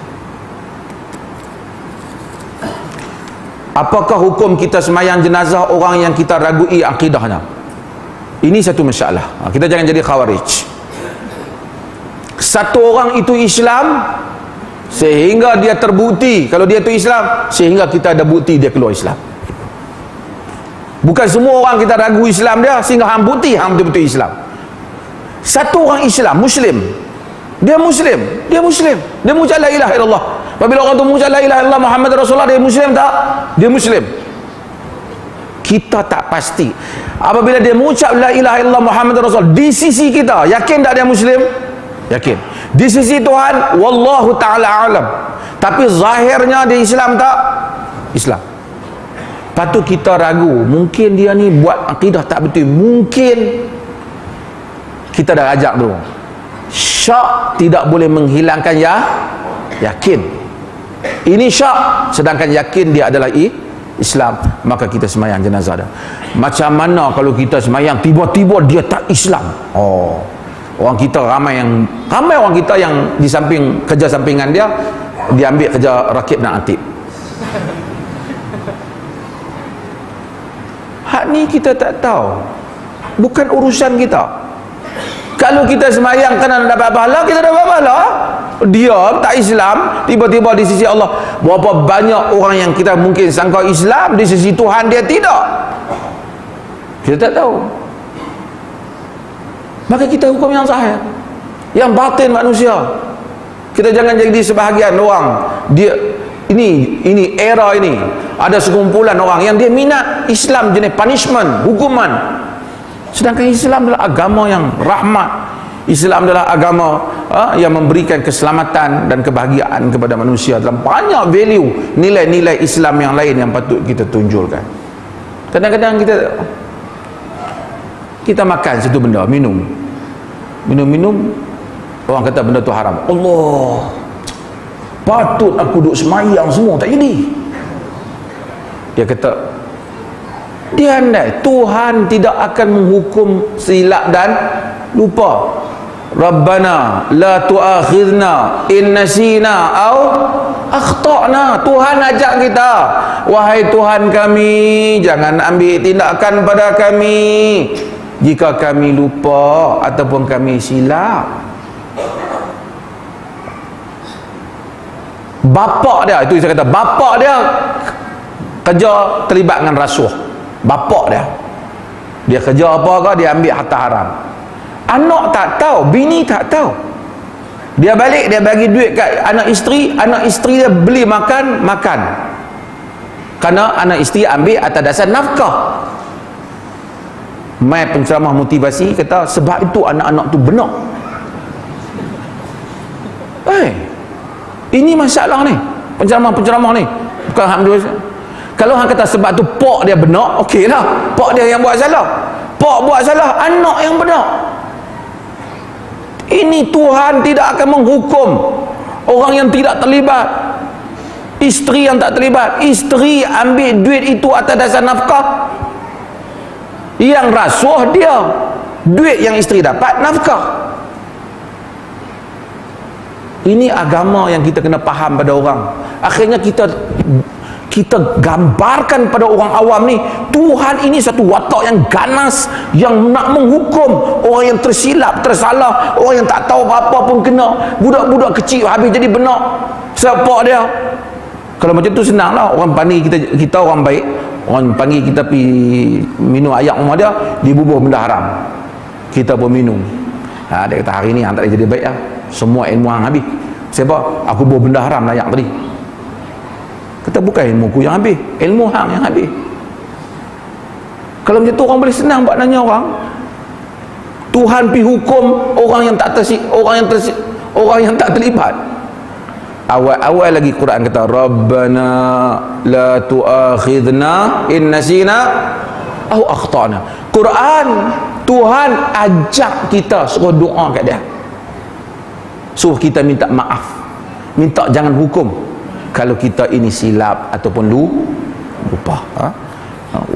Apakah hukum kita semayang jenazah orang yang kita ragui akidahnya? Ini satu masalah. Kita jangan jadi khawarij. Satu orang itu Islam sehingga dia terbukti kalau dia itu Islam, sehingga kita ada bukti dia keluar Islam. Bukan semua orang kita ragu Islam dia sehingga hang bukti hang betul-betul Islam. Satu orang Islam, Muslim, dia mengucap la ilaha illallah. Apabila orang tu mengucap la ilaha illallah Muhammad Rasulullah, dia Muslim tak? Dia Muslim. Kita tak pasti. Apabila dia mengucap la ilaha illallah Muhammad Rasulullah, di sisi kita yakin tak dia Muslim? Yakin. Di sisi Tuhan wallahu taala alam. Tapi zahirnya dia Islam tak? Islam. Patut kita ragu, mungkin dia ni buat akidah tak betul. Mungkin kita dah ajak dulu. Syak tidak boleh menghilangkan yakin. Ini syak, sedangkan yakin dia adalah Islam. Maka kita semayang jenazah dah. Macam mana kalau kita semayang tiba-tiba dia tak Islam? Orang kita ramai orang kita yang di samping kerja sampingan dia ambil kerja rakib dan atib. Hak ni kita tak tahu. Bukan urusan kita. Kalau kita semayang kerana dapat pahala, kita dapat pahala. Dia tak Islam, tiba-tiba di sisi Allah. Berapa banyak orang yang kita mungkin sangka Islam, di sisi Tuhan dia tidak. Kita tak tahu. Maka kita hukum yang zahir, yang batin manusia. Kita jangan jadi sebahagian orang. Dia ini era ini ada sekumpulan orang yang dia minat Islam jenis punishment, hukuman. Sedangkan Islam adalah agama yang rahmat. Islam adalah agama yang memberikan keselamatan dan kebahagiaan kepada manusia. Dalam banyak value, nilai-nilai Islam yang lain yang patut kita tunjulkan. Kadang-kadang kita makan satu benda, minum, orang kata benda tu haram. Allah, patut aku duduk semayang semua, tak jadi. Dia kata, dia andai Tuhan tidak akan menghukum silap dan lupa. Rabbana la tu'akhidna in nasina au akhtana. Tuhan ajak kita, wahai Tuhan kami, jangan ambil tindakan pada kami jika kami lupa ataupun kami silap. Bapak dia, itu saya kata, bapak dia kerja terlibat dengan rasuah. Bapak dia kerja apa ke, dia ambil harta haram. Anak tak tahu, bini tak tahu. Dia balik, dia bagi duit kat anak isteri dia beli makan. Kerana anak isteri ambil atas dasar nafkah. Mai penceramah motivasi kata, sebab itu anak-anak tu benar. Ini masalah ni. Penceramah ni bukan alhamdulillah. Kalau hang kata sebab tu pak dia benar, okey lah, pak dia yang buat salah. Pak buat salah, anak yang benar. Ini Tuhan tidak akan menghukum orang yang tidak terlibat. Isteri yang tak terlibat, isteri ambil duit itu atas dasar nafkah. Yang rasuah dia, duit yang isteri dapat nafkah. Ini agama yang kita kena faham pada orang. Akhirnya kita gambarkan pada orang awam ni, Tuhan ini satu watak yang ganas, yang nak menghukum orang yang tersilap, tersalah, orang yang tak tahu apa-apa pun kena. Budak-budak kecil habis jadi benar. Siapa dia? Kalau macam tu senang lah. Orang panggil kita orang baik, orang panggil kita pergi minum ayak rumah dia, dibubuh benda haram, kita pun minum. Dia kata hari ni hang tak boleh jadi baik lah, semua ilmu hang habis. Siapa? Aku bubuh benda haram layak tadi. Kata bukan ilmuku yang habis, ilmu hang yang habis. Kalau macam tu orang boleh senang buat nanya orang. Tuhan pergi hukum orang yang tak terlibat. Awal lagi Quran kata, Rabbana la tu'akhidna in nasina au akhtana. Quran, Tuhan ajak kita suruh doa kat dia, suruh kita minta maaf, minta jangan hukum kalau kita ini silap ataupun lupa.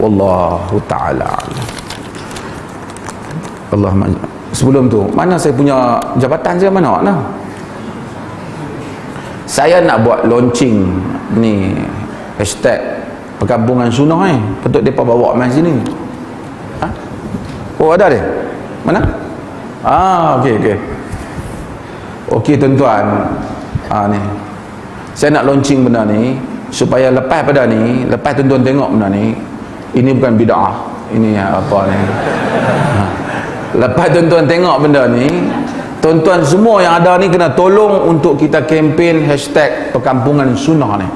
Wallahu ta'ala Allahumma. Sebelum tu, mana saya punya jabatan saya, mana nak? Saya nak buat launching ni hashtag perkampungan sunnah Patut mereka bawa main sini. Oh, ada dia? Mana? Okey. Okey tuan-tuan. Ni. Saya nak launching benda ni supaya lepas pada ni, lepas tuan-tuan tengok benda ni, ini bukan bid'ah. Ini apa ni? Lepas tuan-tuan tengok benda ni, tuan-tuan semua yang ada ni kena tolong untuk kita kempen hashtag perkampungan sunnah ni.